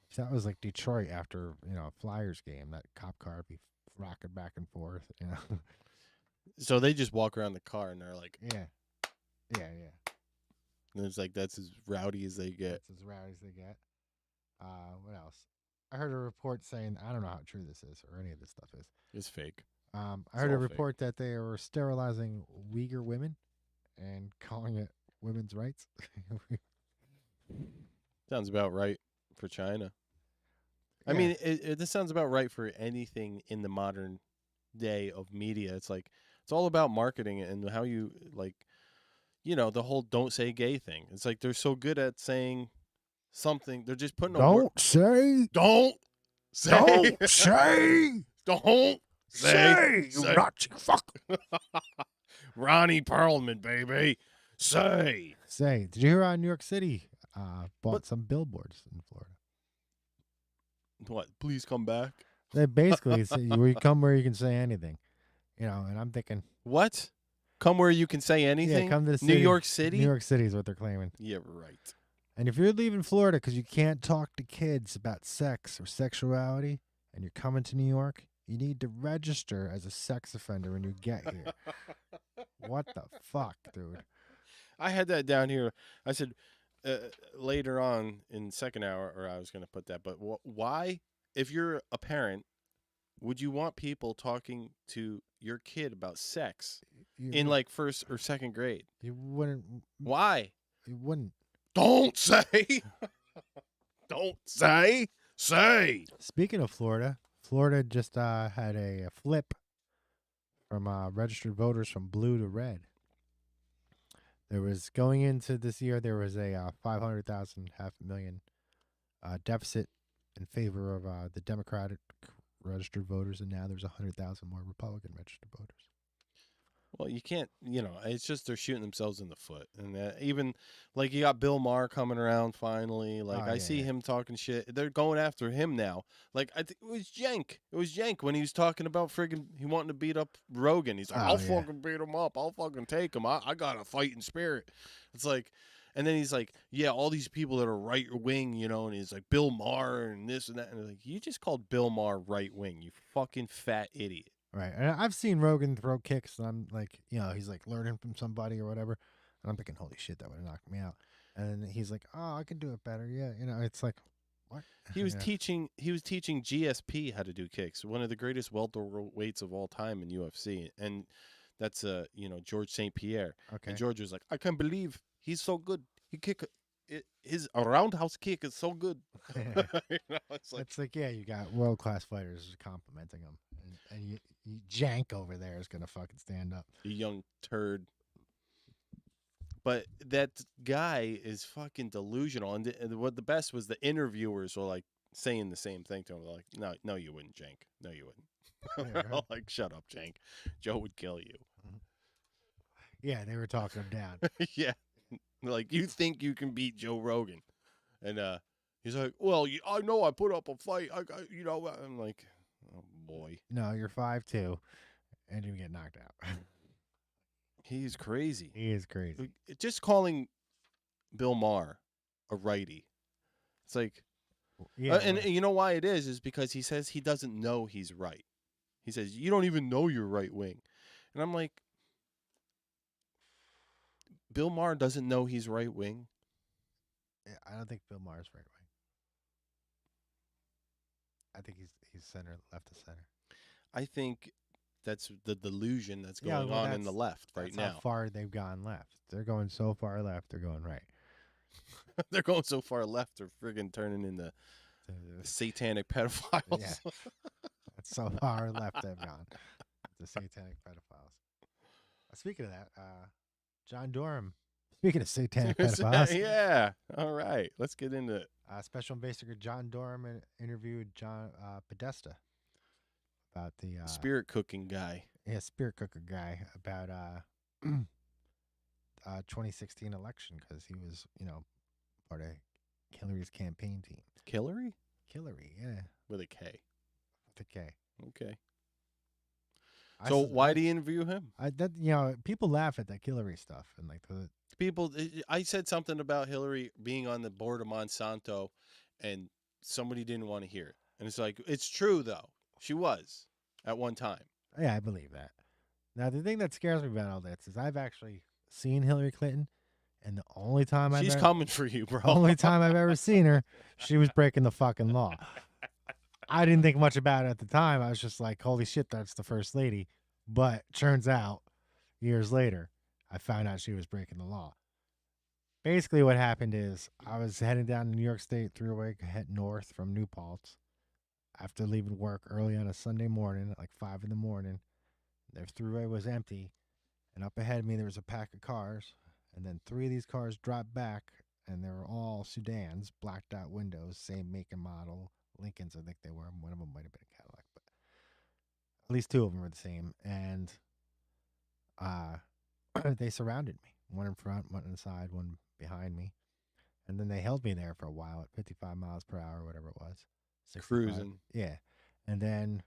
if that was like Detroit after a Flyers game. That cop car would be rocking back and forth. So they just walk around the car, and they're like, Yeah. And it's like that's as rowdy as they get. That's as rowdy as they get. What else? I heard a report saying, I don't know how true this is or any of this stuff is. It's fake. I heard a report that they were sterilizing Uyghur women and calling it women's rights. Sounds about right for China. Yeah. I mean, this sounds about right for anything in the modern day of media. It's like it's all about marketing and how you the whole "don't say gay" thing. It's like they're so good at saying something. They're just putting Don't say. Don't say. Don't say. Don't Say, you Nazi fuck. Ronnie Perlman, baby. Say. Say. Did you hear New York City bought some billboards in Florida? What? Please come back. They basically say, "We come where you can say anything," and I'm thinking, what? Come where you can say anything? Yeah, come to the city. New York City? New York City is what they're claiming. Yeah, right. And if you're leaving Florida because you can't talk to kids about sex or sexuality, and you're coming to New York, you need to register as a sex offender when you get here. What the fuck, dude? I had that down here. I said later on in second hour, or I was going to put that, but why, if you're a parent, would you want people talking to your kid about sex in like first or second grade? You wouldn't. Why? You wouldn't. Don't say. Don't say. Say. Speaking of Florida, Florida just had a flip from registered voters from blue to red. There was going into this year, there was a 500,000, $500,000 deficit in favor of the Democratic registered voters, and now there's 100,000 more Republican registered voters. Well, you can't, it's just they're shooting themselves in the foot. And even, like, you got Bill Maher coming around finally. Like, I see him talking shit. They're going after him now. Like, I think it was Jenk. It was Jenk when he was talking about friggin' he wanting to beat up Rogan. He's like, I'll fucking beat him up. I'll fucking take him. I got a fighting spirit. It's like, and then he's like, yeah, all these people that are right wing, and he's like, Bill Maher and this and that. And like, you just called Bill Maher right wing, you fucking fat idiot. Right. And I've seen Rogan throw kicks, and I'm like, he's like learning from somebody or whatever. And I'm thinking, holy shit, that would have knocked me out. And then he's like, oh, I can do it better. Yeah. It's like, what? He was teaching GSP how to do kicks, one of the greatest welterweights of all time in UFC. And that's, George St. Pierre. Okay. And George was like, I can't believe he's so good. He his roundhouse kick is so good. It's like, yeah, you got world-class fighters complimenting him. And you Jank over there is going to fucking stand up. A young turd. But that guy is fucking delusional. And what the best was the interviewers were like saying the same thing to him. They're like, no, you wouldn't, Jank. No, you wouldn't. Yeah, right. Like, shut up, Jank. Joe would kill you. Yeah, they were talking him down. Yeah. Like, you think you can beat Joe Rogan. And he's like, well, I know I put up a fight. I'm like, oh, boy. No, you're 5'2", and you get knocked out. He's crazy. He is crazy. Just calling Bill Maher a righty. It's like, yeah, and you know why it is because he says he doesn't know he's right. He says, you don't even know you're right wing. And I'm like, Bill Maher doesn't know he's right wing? I don't think Bill Maher's right wing. I think he's center, left of center. I think that's the delusion that's Yeah, going well, on in the left right that's now. how far they've gone left. They're going so far left, they're going right. They're going so far left, they're friggin' turning into satanic pedophiles. Yeah. That's so far left they've gone. The satanic pedophiles. Speaking of that, John Durham. Speaking of satanic pedophiles. Yeah. All right. Let's get into it. Special Investigator John Durham interviewed John Podesta about the spirit cooking guy. Yeah, spirit cooker guy about 2016 election because he was, part of Hillary's campaign team. Hillary? Hillary, yeah. With a K. With a K. Okay. So why do you interview him? People laugh at that Hillary stuff and like the people. I said something about Hillary being on the board of Monsanto, and somebody didn't want to hear it. And it's like it's true though. She was at one time. Yeah, I believe that. Now the thing that scares me about all this is I've actually seen Hillary Clinton, and the only time she's coming for you, bro. Only time I've ever seen her, she was breaking the fucking law. I didn't think much about it at the time. I was just like, holy shit, that's the first lady. But turns out, years later, I found out she was breaking the law. Basically, what happened is I was heading down the New York State Thruway, head north from New Paltz. After leaving work early on a Sunday morning, at like 5 in the morning, the Thruway was empty. And up ahead of me, there was a pack of cars. And then 3 of these cars dropped back, and they were all sedans, blacked out windows, same make and model. Lincolns, I think they were. One of them might have been a Cadillac, but at least 2 of them were the same. And they surrounded me. One in front, one on the side, one behind me. And then they held me there for a while at 55 miles per hour, whatever it was. 65. Cruising. Yeah. And then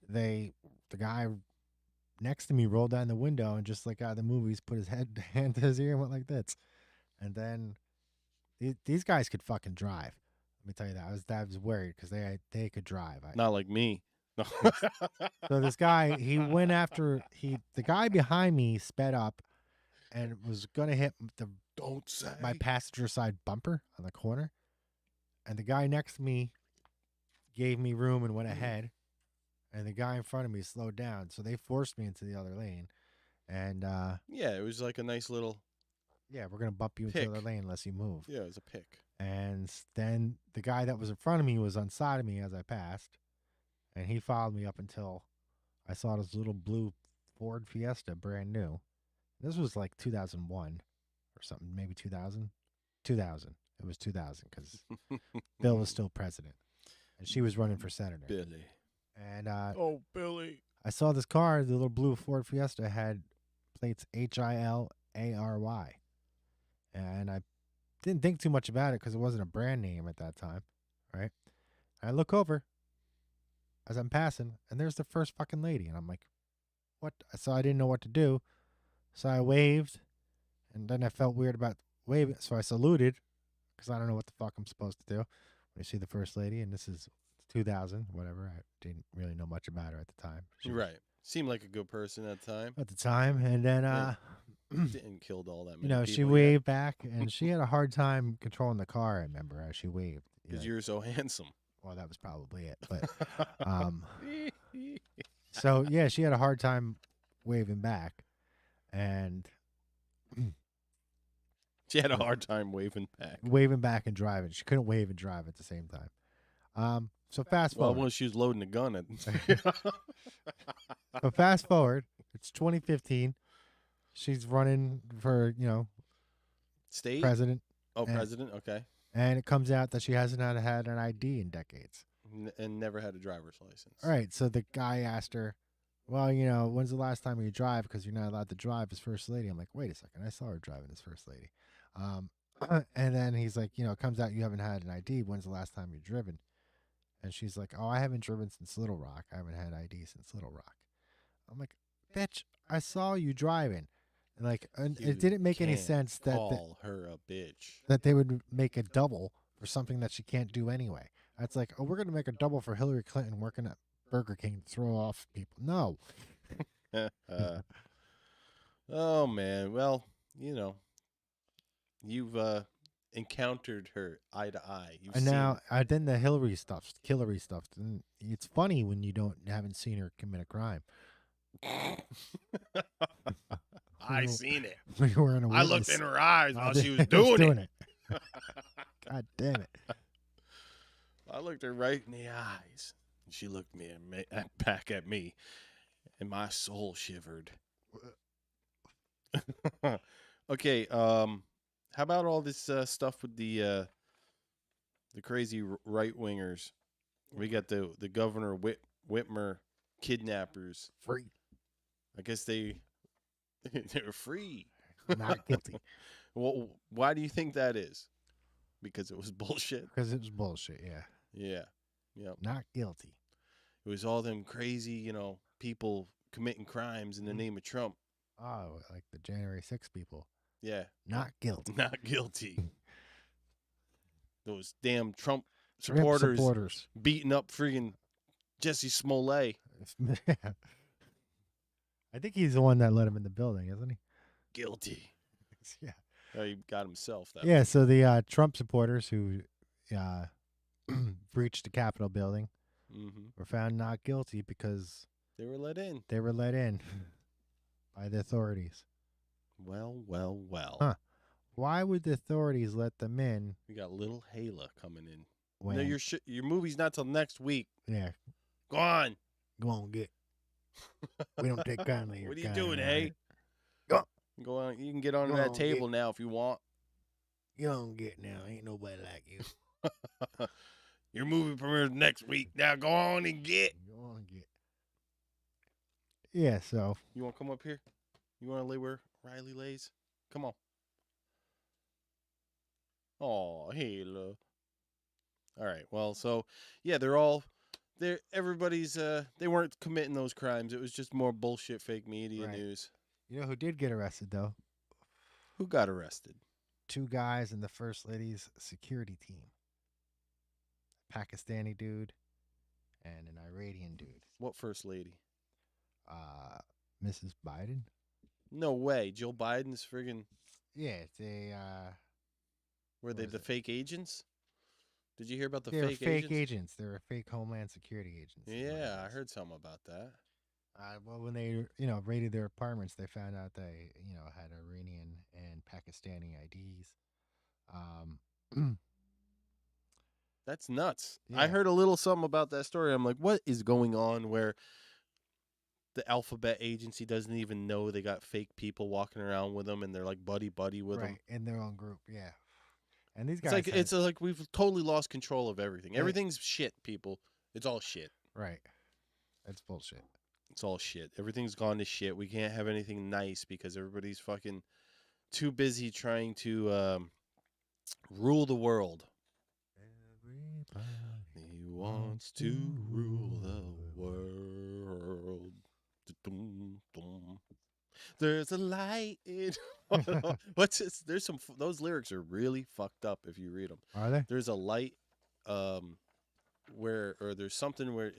the guy next to me rolled down the window and just like out of the movies, put his hand to his ear and went like this. And then these guys could fucking drive. Let me tell you that. I was worried because they could drive. Not like me. So this guy, he went after the guy behind me sped up and was gonna hit my passenger side bumper on the corner. And the guy next to me gave me room and went ahead. And the guy in front of me slowed down. So they forced me into the other lane. And yeah, it was like a nice little yeah, we're gonna bump you into the other lane unless you move. Yeah, it was a pick. And then the guy that was in front of me was on side of me as I passed. And he followed me up until I saw this little blue Ford Fiesta, brand new. This was like 2001 or something, maybe 2000. 2000. It was 2000 because Bill was still president. And she was running for senator. Billy. And oh, Billy. I saw this car, the little blue Ford Fiesta, had plates HILARY. And I didn't think too much about it because it wasn't a brand name at that time, right? I look over as I'm passing, and there's the first fucking lady. And I'm like, what? So I didn't know what to do. So I waved, and then I felt weird about waving. So I saluted because I don't know what the fuck I'm supposed to do when you see the first lady. And this is 2000, whatever. I didn't really know much about her at the time. Right. Seemed like a good person at the time. At the time. And then, didn't killed all that many she people waved back, and she had a hard time controlling the car, I remember, as she waved. Because you're so handsome. Well, that was probably it. But so, yeah, she had a hard time waving back. And she had a hard time waving back. Waving back and driving. She couldn't wave and drive at the same time. So fast forward. Well, when she was loading a gun at So fast forward. It's 2015. She's running for, state president. Oh, president. Okay. And it comes out that she hasn't had an ID in decades. And never had a driver's license. All right. So the guy asked her, well, when's the last time you drive? Because you're not allowed to drive as first lady. I'm like, wait a second. I saw her driving as first lady. And then he's like, it comes out you haven't had an ID. When's the last time you've driven? And she's like, oh, I haven't driven since Little Rock. I haven't had ID since Little Rock. I'm like, bitch, I saw you driving. And it didn't make any sense that call her a bitch. That they would make a double for something that she can't do anyway. That's like, oh, we're going to make a double for Hillary Clinton working at Burger King to throw off people. No. Oh, man. Well, you've encountered her eye to eye. And now, then the Hillary stuff. And it's funny when you haven't seen her commit a crime. I seen it. We were in a I looked witness. in her eyes while she was was doing it. God damn it. I looked her right in the eyes. And she looked back at me, and my soul shivered. Okay, how about all this stuff with the crazy right wingers? We got the Governor Whitmer kidnappers. Free. I guess they're free. Not guilty. Well, why do you think that is? Because it was bullshit. Because it was bullshit, yeah. Yeah. Yep. Not guilty. It was all them crazy, people committing crimes in the name of Trump. Oh, like the January 6 people. Yeah. Not guilty. Not guilty. Those damn Trump supporters beating up friggin' Jesse Smollett. I think he's the one that let him in the building, isn't he? Guilty. Yeah. Oh, he got himself. Yeah, so the Trump supporters who breached the Capitol building were found not guilty because they were let in. They were let in by the authorities. Well, well, well. Huh. Why would the authorities let them in? We got little Hala coming in. When? No, your movie's not till next week. Yeah. Go on. Go on, get. We don't take kindly. What are you doing, hey? Go on. You can get on that table now if you want. You don't get now. Ain't nobody like you. Your movie premieres next week. Now go on and get. Go on and get. Yeah, so. You want to come up here? You want to lay where Riley lays? Come on. Oh, hey, love. All right. Well, so, yeah, everybody's, they weren't committing those crimes. It was just more bullshit fake media news. You know who did get arrested, though? Who got arrested? 2 guys in the First Lady's security team. Pakistani dude and an Iranian dude. What First Lady? Mrs. Biden? No way. Jill Biden's friggin'... Yeah, they, Were they the fake agents? Did you hear about the They're fake fake agents? agents. They're fake Homeland Security agents. Yeah, I heard something about that. Well, when they, raided their apartments, they found out they, had Iranian and Pakistani IDs. That's nuts. Yeah. I heard a little something about that story. I'm like, what is going on where the alphabet agency doesn't even know they got fake people walking around with them and they're like buddy with them? Right, in their own group, yeah. And these guys... It's like we've totally lost control of everything. Everything's shit, people. It's all shit. Right. That's bullshit. It's all shit. Everything's gone to shit. We can't have anything nice because everybody's fucking too busy trying to rule the world. Everybody wants to rule the world. There's a light in... What's this? There's some... Those lyrics are really fucked up if you read them. Are they? There's a light where... Or there's something where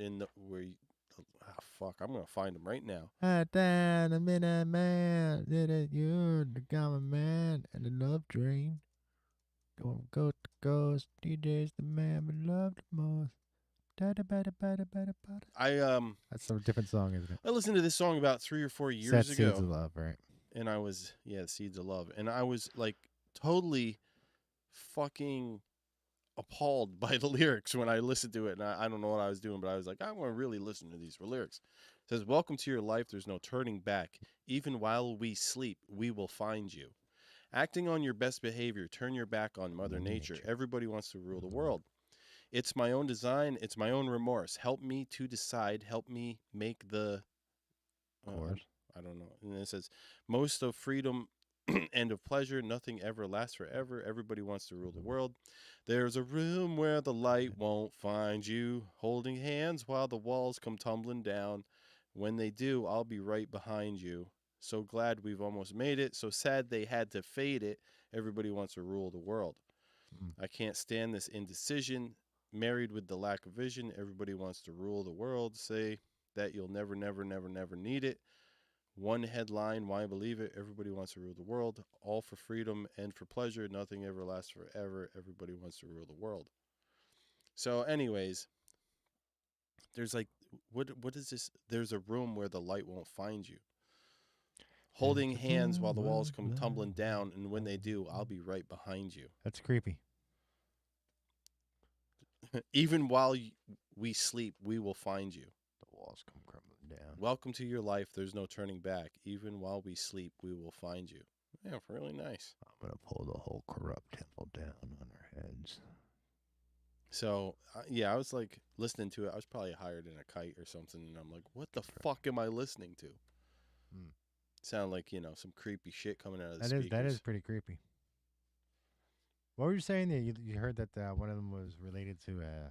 fuck, I'm going to find them right now. Down a minute, man. Did it? You're the common man and the love dream. Going coast to coast. DJ's the man we love the most. That's a different song, isn't it? I listened to this song about 3 or 4 years ago. Seeds of Love, right? And I was, Seeds of Love. And I was like totally fucking appalled by the lyrics when I listened to it. And I don't know what I was doing, but I was like, I'm going to really listen to these lyrics. It says, welcome to your life. There's no turning back. Even while we sleep, we will find you. Acting on your best behavior, turn your back on Mother Nature. Everybody wants to rule the world. It's my own design. It's my own remorse. Help me to decide. Help me make the... I don't know. And it says, most of freedom and of pleasure, nothing ever lasts forever. Everybody wants to rule the world. There's a room where the light won't find you. Holding hands while the walls come tumbling down. When they do, I'll be right behind you. So glad we've almost made it. So sad they had to fade it. Everybody wants to rule the world. I can't stand this indecision. Married with the lack of vision. Everybody wants to rule the world. Say that you'll never, never, never, never need it. One headline, why believe it? Everybody wants to rule the world. All for freedom and for pleasure. Nothing ever lasts forever. Everybody wants to rule the world. So anyways, there's like, what is this? There's a room where the light won't find you. Holding hands while the walls come tumbling down, and when they do, I'll be right behind you. That's creepy. Even while we sleep, we will find you. The walls come crumbling down. Welcome to your life. There's no turning back. Even while we sleep, we will find you. Yeah, really nice. I'm going to pull the whole corrupt temple down on our heads. So, yeah, I was like listening to it. I was probably higher than a kite or something. And I'm like, what the fuck am I listening to? Sound like, some creepy shit coming out of the speakers. That is pretty creepy. What were you saying? That you heard that one of them was related to an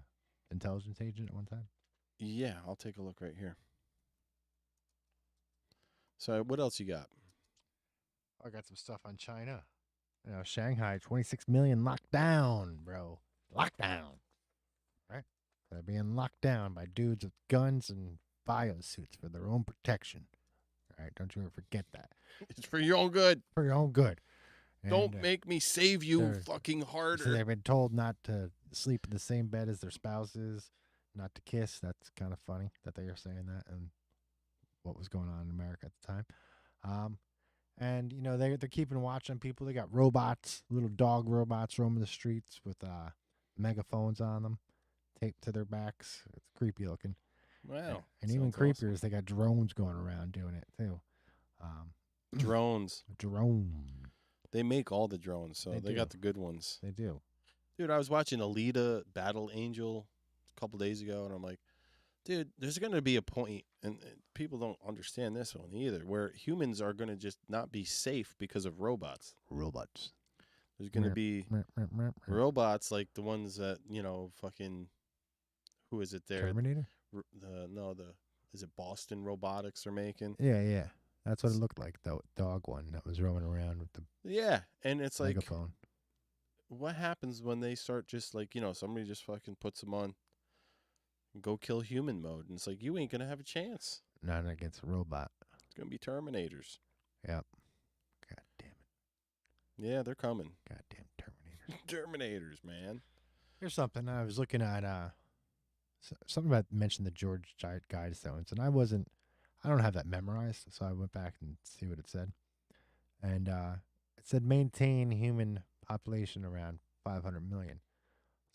intelligence agent at one time? Yeah, I'll take a look right here. So, what else you got? I got some stuff on China. Shanghai, 26 million locked down, bro. Lockdown. Right? They're being locked down by dudes with guns and biosuits for their own protection. All right? Don't you ever forget that. It's for your own good. For your own good. Don't make me save you fucking harder. So they've been told not to sleep in the same bed as their spouses, not to kiss. That's kind of funny that they are saying that and what was going on in America at the time. And, they're keeping watch on people. They got robots, little dog robots roaming the streets with megaphones on them, taped to their backs. It's creepy looking. Wow. And even creepier is they got drones going around doing it, too. Drones. Drone. They make all the drones, so they got the good ones. They do. Dude, I was watching Alita Battle Angel a couple days ago, and I'm like, dude, there's going to be a point, and people don't understand this one either, where humans are going to just not be safe because of robots. Robots. There's going to be robots like the ones that, fucking, who is it there? Terminator? Is it Boston Robotics they're making? Yeah. That's what it looked like, the dog one that was roaming around with the and it's like, megaphone. What happens when they start just like, somebody just fucking puts them on go kill human mode, and it's like, you ain't going to have a chance. Not against a robot. It's going to be Terminators. Yep. God damn it. Yeah, they're coming. Goddamn Terminators. Terminators, man. Here's something. I was looking at, something about mentioned the George Guidestones, and I don't have that memorized, so I went back and see what it said. And it said maintain human population around 500 million.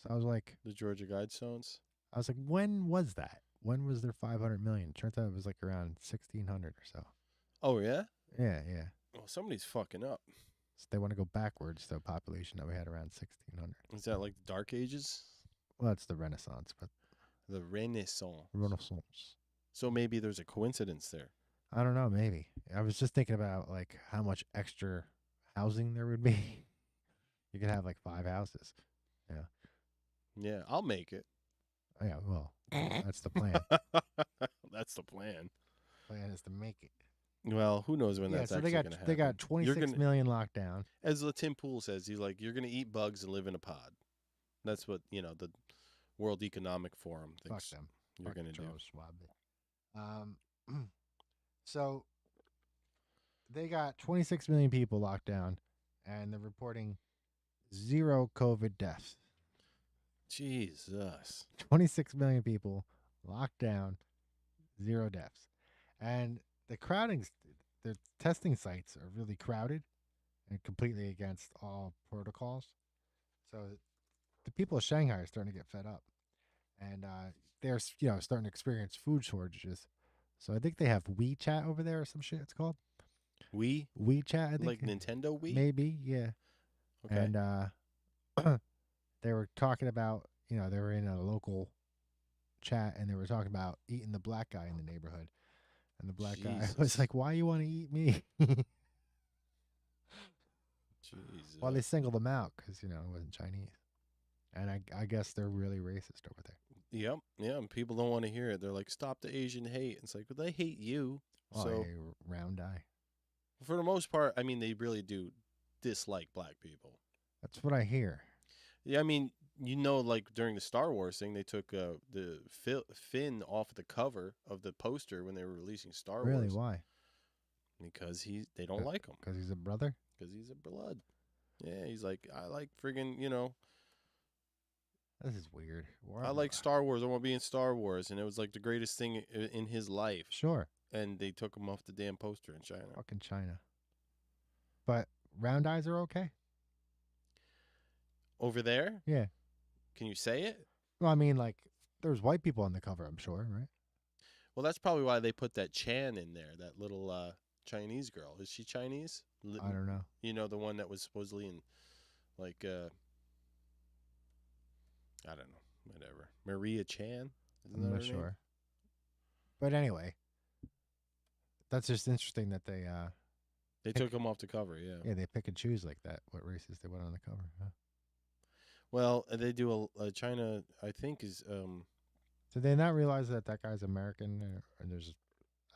So I was like... The Georgia Guidestones? I was like, when was that? When was there 500 million? Turns out it was like around 1600 or so. Oh, yeah? Yeah. Well, somebody's fucking up. So they want to go backwards to a population that we had around 1600. Is that like the Dark Ages? Well, it's the Renaissance, but... The Renaissance. Renaissance. So maybe there's a coincidence there. I don't know, maybe. I was just thinking about like how much extra housing there would be. You could have like 5 houses. Yeah. Yeah, I'll make it. Oh, yeah, well, that's the plan. That's the plan. Plan is to make it. Well, who knows when that's actually going to happen. They got 26 million locked down. As Tim Pool says, he's like, you're going to eat bugs and live in a pod. That's what, the World Economic Forum thinks. Fuck them. You're going to do. So they got 26 million people locked down, and they're reporting 0 COVID deaths. Jesus. 26 million people locked down, 0 deaths. And the testing sites are really crowded and completely against all protocols. So the people of Shanghai are starting to get fed up. And they're starting to experience food shortages. So I think they have WeChat over there or some shit it's called. WeChat, I think. Like Nintendo Wii? Maybe, yeah. Okay. And they were talking about, they were in a local chat and they were talking about eating the black guy in the neighborhood. And the black guy was like, why you want to eat me? Jesus. Well, they singled him out because, it wasn't Chinese. And I guess they're really racist over there. Yep. Yeah. And people don't want to hear it. They're like, stop the Asian hate. It's like, well, they hate you. Oh, so a round eye. For the most part, I mean, they really do dislike black people. That's what I hear. Yeah. I mean, like during the Star Wars thing, they took the Finn off the cover of the poster when they were releasing Star Wars. Really? Why? Because they don't like him. Because he's a brother? Because he's a blood. Yeah. He's like, I like friggin', This is weird. I like Star Wars. I want to be in Star Wars, and it was like the greatest thing in his life. Sure. And they took him off the damn poster in China. Fucking China. But round eyes are okay. Over there? Yeah. Can you say it? Well, I mean, like, there's white people on the cover, I'm sure, right? Well, that's probably why they put that Chan in there, that little Chinese girl. Is she Chinese? I don't know. You know, the one that was supposedly in, like, I don't know, whatever. Maria Chan? I'm not sure. But anyway, that's just interesting that they took him off the cover, yeah. Yeah, they pick and choose like that, what races they want on the cover. Huh? Well, they do China, I think, is... Did they not realize that that guy's American? Or there's,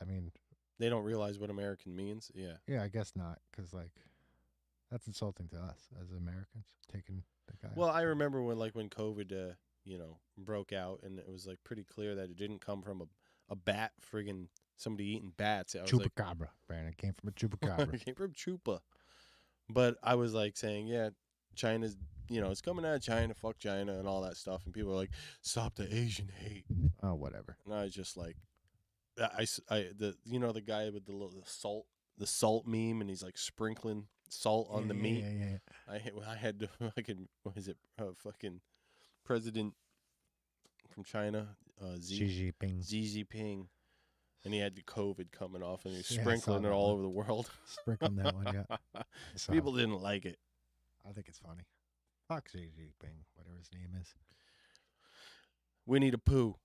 I mean... They don't realize what American means? Yeah. Yeah, I guess not, because, like, that's insulting to us as Americans, taking the guy. Well, I remember when COVID, broke out, and it was, like, pretty clear that it didn't come from a bat, friggin' somebody eating bats. Chupacabra, Brandon. It came from a chupacabra. It came from Chupa. But I was, like, saying, yeah, China's... it's coming out of China, fuck China, and all that stuff. And people are like, stop the Asian hate. Oh, whatever. And I was just like, the guy with the salt meme, and he's like sprinkling salt on the meat. Yeah. I had to fucking, what is it, fucking President from China, Xi Jinping. And he had the COVID coming off, and he was sprinkling it all over the world. Sprinkling that one, yeah. People didn't like it. I think it's funny. Fuck Xi Jinping, whatever his name is. Winnie the Pooh.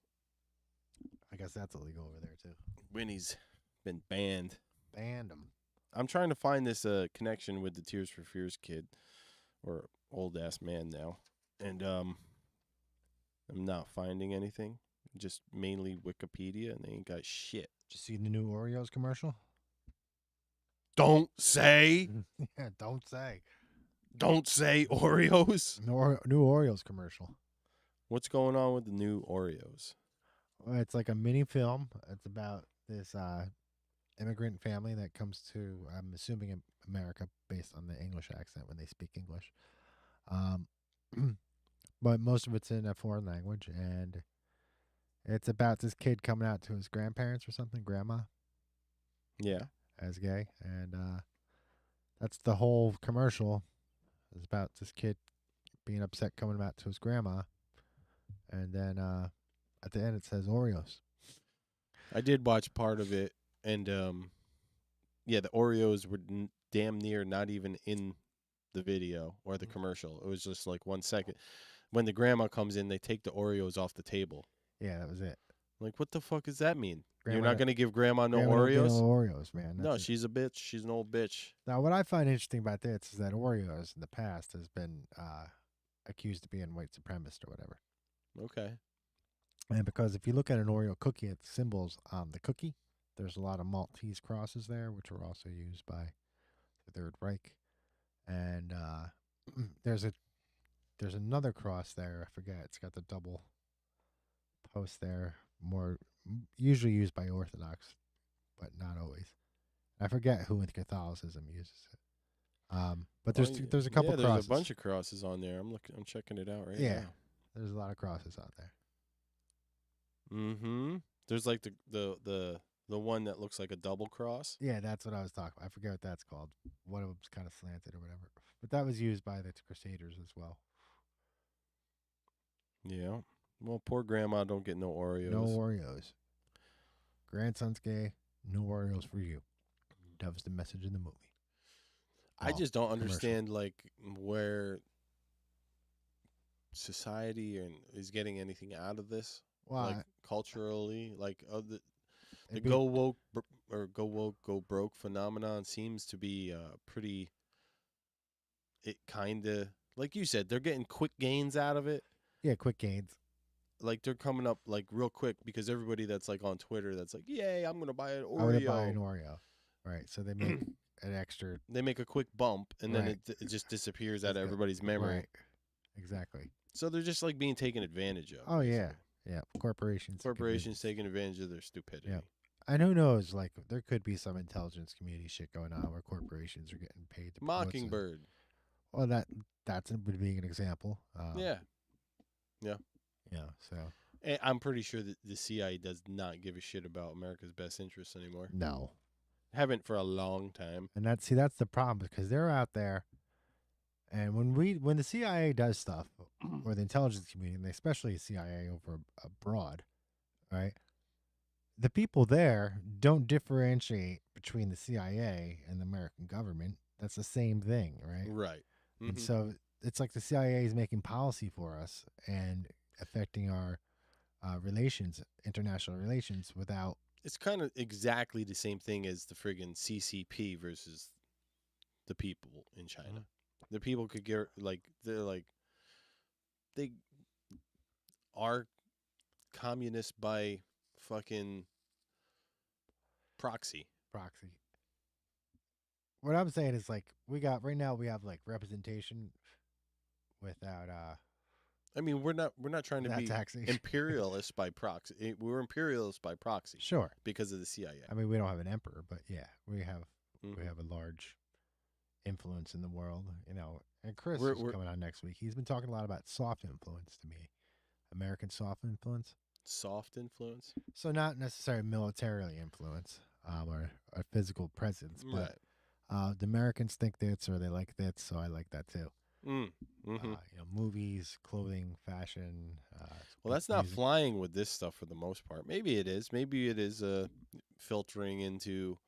I guess that's illegal over there, too. Winnie's been banned. Banned him. I'm trying to find this connection with the Tears for Fears kid, or old-ass man now. And I'm not finding anything. Just mainly Wikipedia, and they ain't got shit. Did you see the new Oreos commercial? Don't say. Yeah, don't say. Don't say Oreos. New Oreos commercial. What's going on with the new Oreos? Well, it's like a mini film. It's about this immigrant family that comes to, I'm assuming, America based on the English accent when they speak English. But most of it's in a foreign language, and it's about this kid coming out to his grandparents or something, grandma. Yeah. As gay, and that's the whole commercial. It's about this kid being upset coming out to his grandma, and then at the end it says Oreos. I did watch part of it, and the Oreos were damn near not even in the video or the commercial. It was just like 1 second. When the grandma comes in, they take the Oreos off the table. Yeah, that was it. Like, what the fuck does that mean? Grandma, You're not going to give grandma no Grandma don't get Oreos? no Oreos, man. No, she's a bitch. She's an old bitch. Now, what I find interesting about this is that Oreos in the past has been accused of being white supremacist or whatever. Okay. And because if you look at an Oreo cookie, it symbols on the cookie. There's a lot of Maltese crosses there, which are also used by the Third Reich. And there's another cross there. I forget. It's got the double post there. More usually used by Orthodox, but not always. I forget who in Catholicism uses it. But there's a couple crosses. There's a bunch of crosses on there. I'm checking it out right now. There's a lot of crosses on there. Mm-hmm. There's like the one that looks like a double cross. Yeah, that's what I was talking about. I forget what that's called. One of them's kind of slanted or whatever. But that was used by the Crusaders as well. Yeah. Well, poor grandma don't get no Oreos. No Oreos. Grandson's gay. No Oreos for you. That was the message in the movie. I just don't understand like where society is getting anything out of this. Well, like culturally, like the go woke or go broke phenomenon seems to be pretty. It kind of, like you said, they're getting quick gains out of it. Yeah, quick gains. Like they're coming up like real quick because everybody that's like on Twitter that's like, yay, I'm gonna buy an Oreo. I'm gonna buy an Oreo. Right. So they make an extra. They make a quick bump and then it just disappears out of everybody's memory. Right. Exactly. So they're just like being taken advantage of. Oh yeah, yeah. Corporations taking advantage of their stupidity. Yeah. And who knows? Like there could be some intelligence community shit going on where corporations are getting paid to. Mockingbird. Well, that's being an example. Yeah. Yeah. Yeah. So And I'm pretty sure that the CIA does not give a shit about America's best interests anymore. no. Haven't for a long time. And that's the problem because they're out there, and when the CIA does stuff, or the intelligence community, and especially the CIA over abroad, right? The people there don't differentiate between the CIA and the American government. That's the same thing, right? Right. And Mhm. so it's like the CIA is making policy for us and affecting our relations, international relations, without. It's kind of exactly the same thing as the friggin' CCP versus the people in China. The people could get they are communist by fucking proxy. Proxy. What I'm saying is like we got right now we have like representation without I mean, we're not trying to without be taxation. imperialists by proxy. We're imperialists by proxy. Sure. Because of the CIA. I mean, we don't have an emperor, but yeah, we have Mhm. a large influence in the world, you know. And Chris We're- is we're- coming on next week. He's been talking a lot about soft influence to me. American soft influence. Soft influence. So not necessarily militarily influence, or a physical presence, but the Americans think this or they like that, so I like that too. Mm. hmm You know, movies, clothing, fashion. Well, that's not music. flying with this stuff for the most part. Maybe it is. Maybe it is filtering into.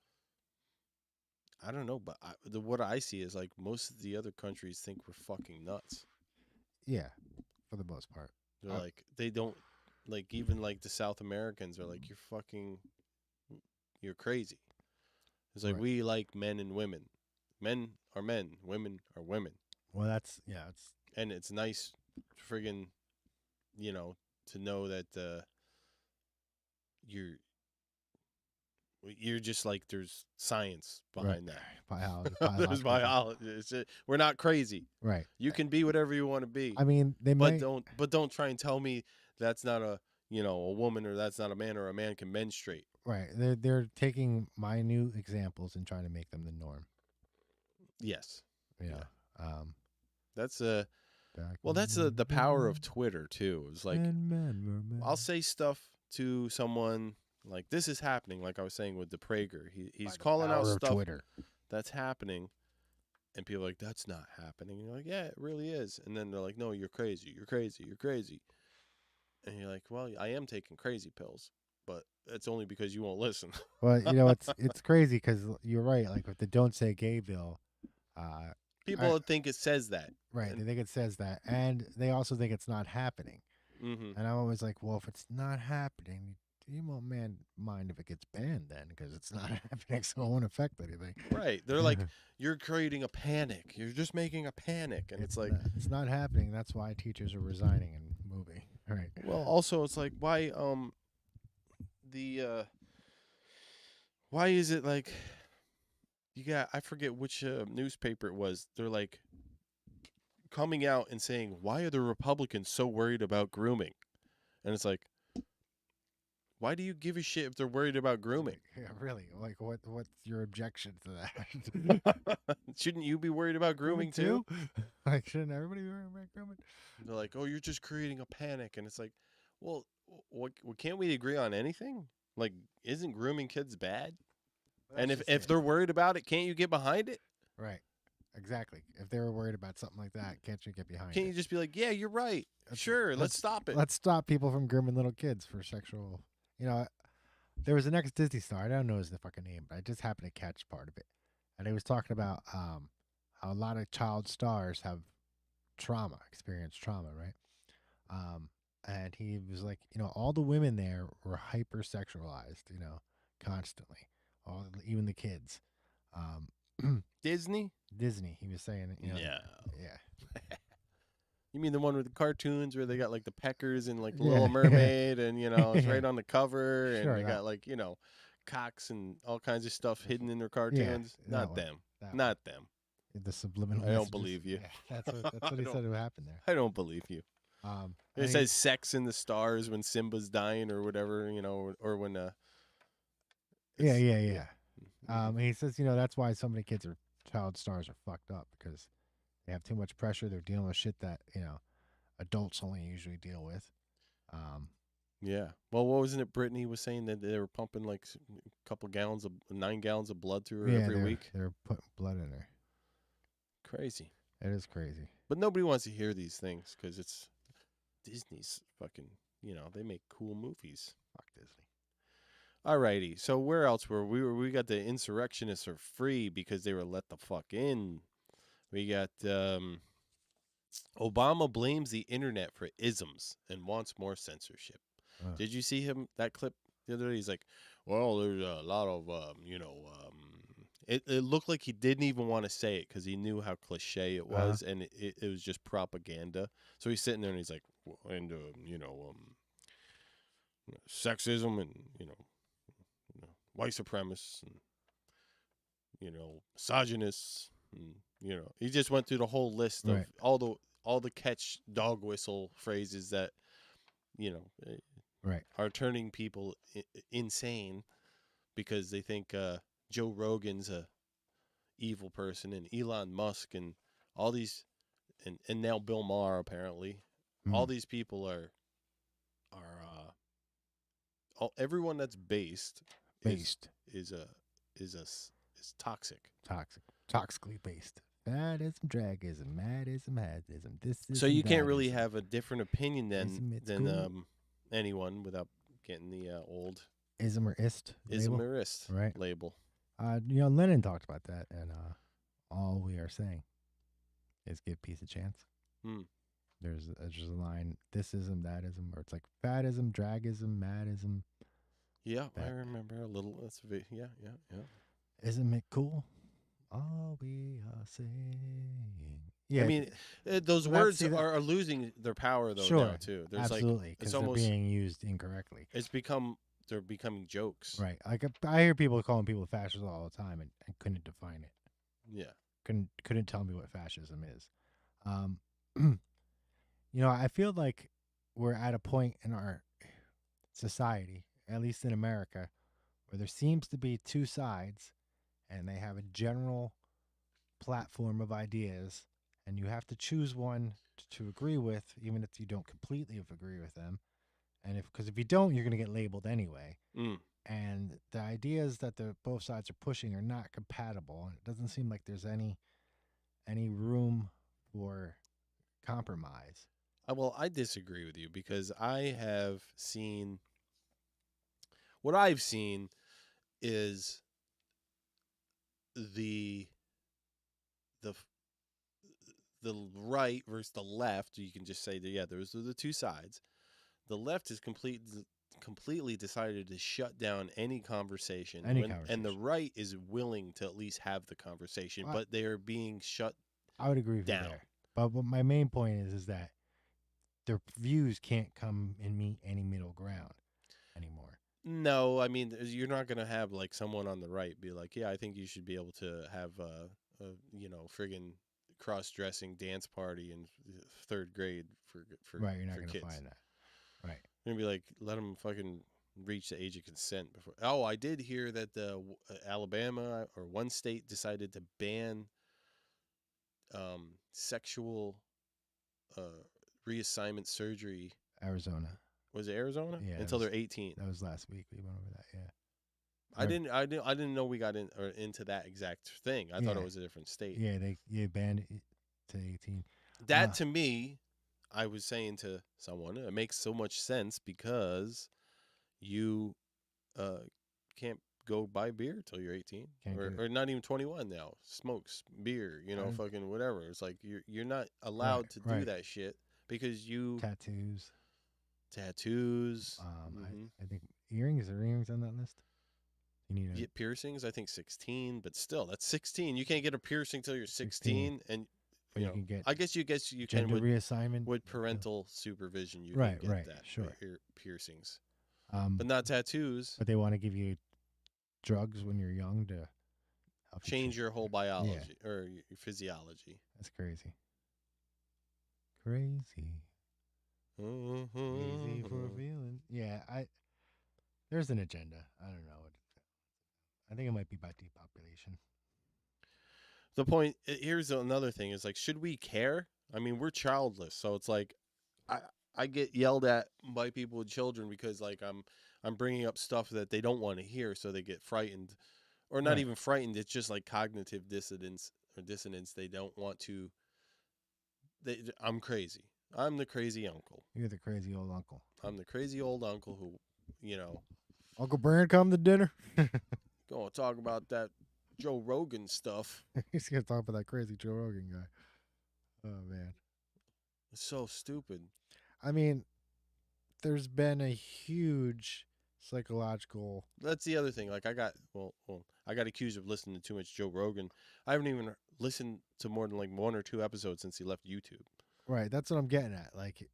I don't know, but what I see is like most of the other countries think we're fucking nuts. Yeah, for the most part. They're like they don't like even like the South Americans are like you're crazy. It's like Right. we like men and women. Men are men, women are women. Well, that's it's And it's nice friggin' to know that you're just like there's science behind that. biology. There's biology. We're not crazy. Right. You can be whatever you want to be. I mean, they but might. don't try and tell me that's not a woman or that's not a man or a man can menstruate. Right. They're taking minute examples and trying to make them the norm. Yes. Yeah. That's the power of Twitter too. It's like I'll say stuff to someone like this is happening, like I was saying with the Prager. He's calling out stuff Twitter that's happening, and people are like, that's not happening. And you're like, yeah, it really is. And then they're like, no, you're crazy. You're crazy. You're crazy. And you're like, well, I am taking crazy pills, but it's only because you won't listen. Well, you know, it's crazy because you're right. Like with the "Don't Say Gay" bill, people think it says that. Right. They think it says that, and they also think it's not happening. Mm-hmm. And I'm always like, well, if it's not happening, you won't mind if it gets banned then, because it's not happening, so it won't affect anything. Right. They're like, you're creating a panic. You're just making a panic, and it's like it's not happening. That's why teachers are resigning and moving. Right. Well, also it's like why why is it like I forget which newspaper it was. They're like coming out and saying, why are the Republicans so worried about grooming? And it's like, why do you give a shit if they're worried about grooming? Yeah, really. Like, what's your objection to that? Shouldn't you be worried about grooming too? Like, shouldn't everybody be worried about grooming? They're like, oh, you're just creating a panic. And it's like, well, can't we agree on anything? Like, isn't grooming kids bad? And if they're worried about it, can't you get behind it? Right. Exactly. If they were worried about something like that, can't you get behind it? Can't you just be like, yeah, you're right. Sure, let's stop it. Let's stop people from grooming little kids for sexual. You know, there was an ex-Disney star. I don't know his fucking name, but I just happened to catch part of it. And he was talking about how a lot of child stars have experienced trauma, right? And he was like, you know, all the women there were hypersexualized, you know, constantly. Even the kids. Disney? Disney, he was saying. You know, yeah. You mean the one with the cartoons where they got like the peckers and like the Little Mermaid and, you know, it's right on the cover and they got like, you know, cocks and all kinds of stuff hidden in their cartoons? Not them. Not them. The subliminal I don't believe you. Yeah, that's what he said would happen there. I don't believe you. It says sex in the stars when Simba's dying or whatever, you know, or when Yeah. He says, you know, that's why so many child stars are fucked up, because they have too much pressure. They're dealing with shit that, you know, adults only usually deal with. Yeah. Well, what wasn't it? Brittany was saying that they were pumping like a couple gallons of 9 gallons of blood through her every week. They're putting blood in her. Crazy. It is crazy. But nobody wants to hear these things because it's Disney's fucking. They make cool movies. Fuck Disney. Alrighty. So where else were we? We got the insurrectionists are free because they were let the fuck in. We got Obama blames the internet for isms and wants more censorship. Did you see that clip the other day? He's like, well, there's a lot of, it looked like he didn't even want to say it because he knew how cliche it was, and it was just propaganda. So he's sitting there and he's like, and, sexism and, white supremacists and, misogynists. And, he just went through the whole list of all the catch dog whistle phrases that, are turning people insane because they think Joe Rogan's a evil person, and Elon Musk and all these, and now Bill Maher apparently. All these people are everyone that's based is toxic. Toxically based. Fadism, dragism, madism, hadism. So you can't really have a different opinion than anyone without getting the old ism or ist label. Lenin talked about that, and all we are saying is give peace a chance. There's just a line, thisism, thatism, or it's like fadism, dragism, madism. Yeah, I remember a little. Yeah. Isn't it cool? All we are saying. Yeah, I mean, those words are losing their power though now too. There's absolutely, because they're being used incorrectly. They're becoming jokes. Right. Like I hear people calling people fascists all the time and couldn't define it. Yeah. Couldn't tell me what fascism is. I feel like we're at a point in our society, at least in America, where there seems to be two sides, and they have a general platform of ideas, and you have to choose one to agree with, even if you don't completely agree with them. And because if you don't, you're going to get labeled anyway. And the ideas that both sides are pushing are not compatible, and it doesn't seem like there's any room for compromise. Well, I disagree with you because I have seen what I've seen is the right versus the left. You can just say that those are the two sides. The left has completely decided to shut down any conversation. And the right is willing to at least have the conversation, but they are being shut I would agree with down. You there. But what my main point is that their views can't come and meet any middle ground anymore. No, I mean, you're not going to have like someone on the right be like, yeah, I think you should be able to have a friggin' cross-dressing dance party in third grade for right. You're not going to kids. find that. Right. You're going to be like, let them fucking reach the age of consent before. Oh, I did hear that Alabama or one state decided to ban sexual reassignment surgery. Arizona. Was it Arizona? Yeah. Until they're 18. That was last week. We went over that. Yeah. I didn't know we got into that exact thing. I thought it was a different state. Yeah, they banned it to 18. That to me, I was saying to someone, it makes so much sense because you can't go buy beer till you're 18 or not even 21 now. Smokes beer, fucking whatever. It's like you're not allowed to do that shit because tattoos. I think earrings. Are earrings on that list? You need piercings. I think 16, but still, that's 16. You can't get a piercing till you're 16, and you can get. I guess you can with reassignment with parental supervision. You can get that. Sure. Piercings, but not tattoos. But they want to give you drugs when you're young to help change your whole biology or your physiology. That's crazy. Crazy for a feeling. Yeah, there's an agenda. I don't know. I think it might be about depopulation. The point here's another thing is like, should we care? I mean, we're childless, so it's like I get yelled at by people with children because like I'm bringing up stuff that they don't want to hear, so they get frightened, or not Right. even frightened. It's just like cognitive dissonance or dissonance. They don't want to. I'm crazy. I'm the crazy uncle. You're the crazy old uncle. I'm the crazy old uncle who, you know, Uncle Brand come to dinner. gonna talk about that Joe Rogan stuff. He's gonna talk about that crazy Joe Rogan guy. Oh man. It's so stupid. I mean, there's been a huge psychological. That's the other thing. Like I got accused of listening to too much Joe Rogan. I haven't even listened to more than like 1 or 2 episodes since he left YouTube. Right, that's what I'm getting at. Like,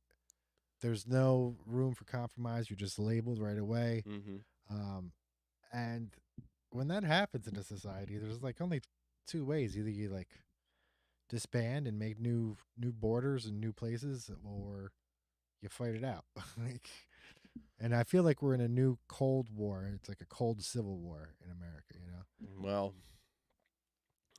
there's no room for compromise. You're just labeled right away. And when that happens in a society, there's like only 2 ways: either you like disband and make new borders and new places, or you fight it out. Like, and I feel like we're in a new Cold War. It's like a cold Civil War in America, you know? Well,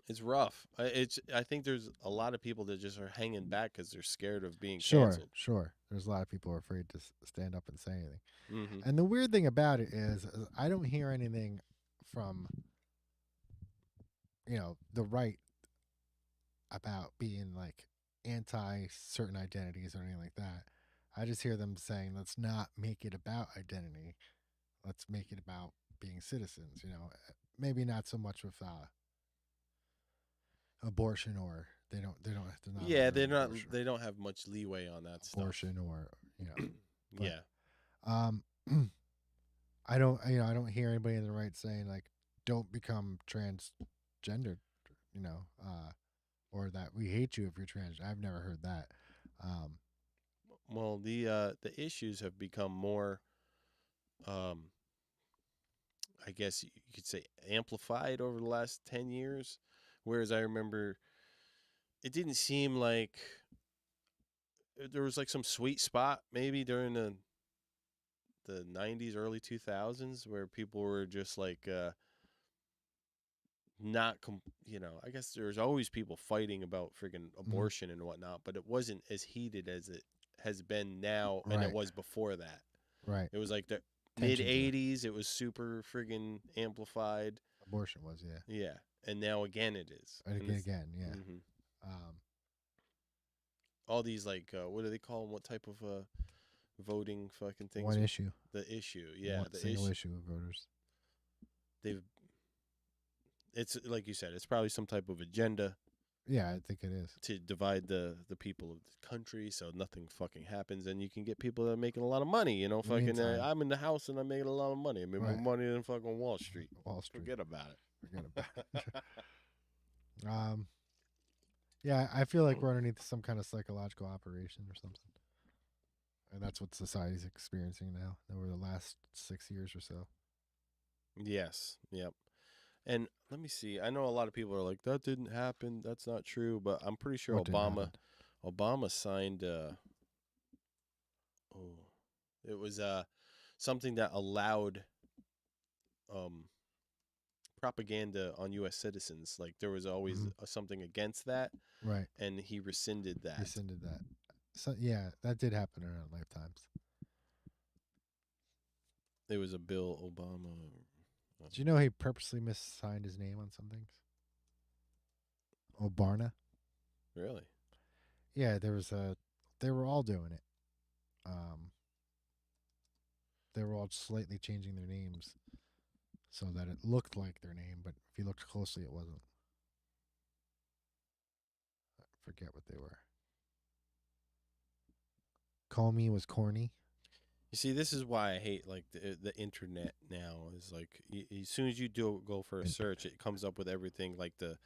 it's rough. I think there's a lot of people that just are hanging back because they're scared of being canceled. Sure. There's a lot of people who are afraid to stand up and say anything. Mm-hmm. And the weird thing about it is I don't hear anything from, the right about being like anti certain identities or anything like that. I just hear them saying, let's not make it about identity. Let's make it about being citizens, maybe not so much with abortion, or they don't have much leeway on that abortion stuff. Or but, yeah. I don't hear anybody in the right saying like don't become transgendered, or that we hate you if you're trans. I've never heard that. Well, the issues have become more, I guess you could say, amplified over the last 10 years. Whereas I remember it didn't seem like there was like some sweet spot maybe during the 90s, early 2000s, where people were just like I guess there's always people fighting about friggin' abortion and whatnot, but it wasn't as heated as it has been now, and it was before that. Right. It was like the mid 80s. It was super friggin' amplified. Abortion was, yeah. Yeah, and now again it is. And again, yeah. Mm-hmm. All these like what do they call them? What type of voting fucking things? One issue. The issue, yeah. The single issue of voters. It's like you said, it's probably some type of agenda. Yeah, I think it is. To divide the people of the country so nothing fucking happens, and you can get people that are making a lot of money, fucking I'm in the house and I'm making a lot of money. I make more money than fucking Wall Street. Forget about it. Yeah, I feel like we're underneath some kind of psychological operation or something. And that's what society's experiencing now over the last 6 years or so. Yes. Yep. And let me see. I know a lot of people are like, that didn't happen. That's not true. But I'm pretty sure Obama signed. It was something that allowed propaganda on U.S. citizens. Like there was always something against that. Right. And he rescinded that. So yeah, that did happen in our lifetimes. It was a bill Obama. Do you know he purposely missigned his name on some things? Obarna. Really? Yeah, they were all doing it. They were all slightly changing their names so that it looked like their name, but if you looked closely, it wasn't. I forget what they were. Comey was corny. You see, this is why I hate like the internet now. Is like as soon as you go for a search, it comes up with everything like the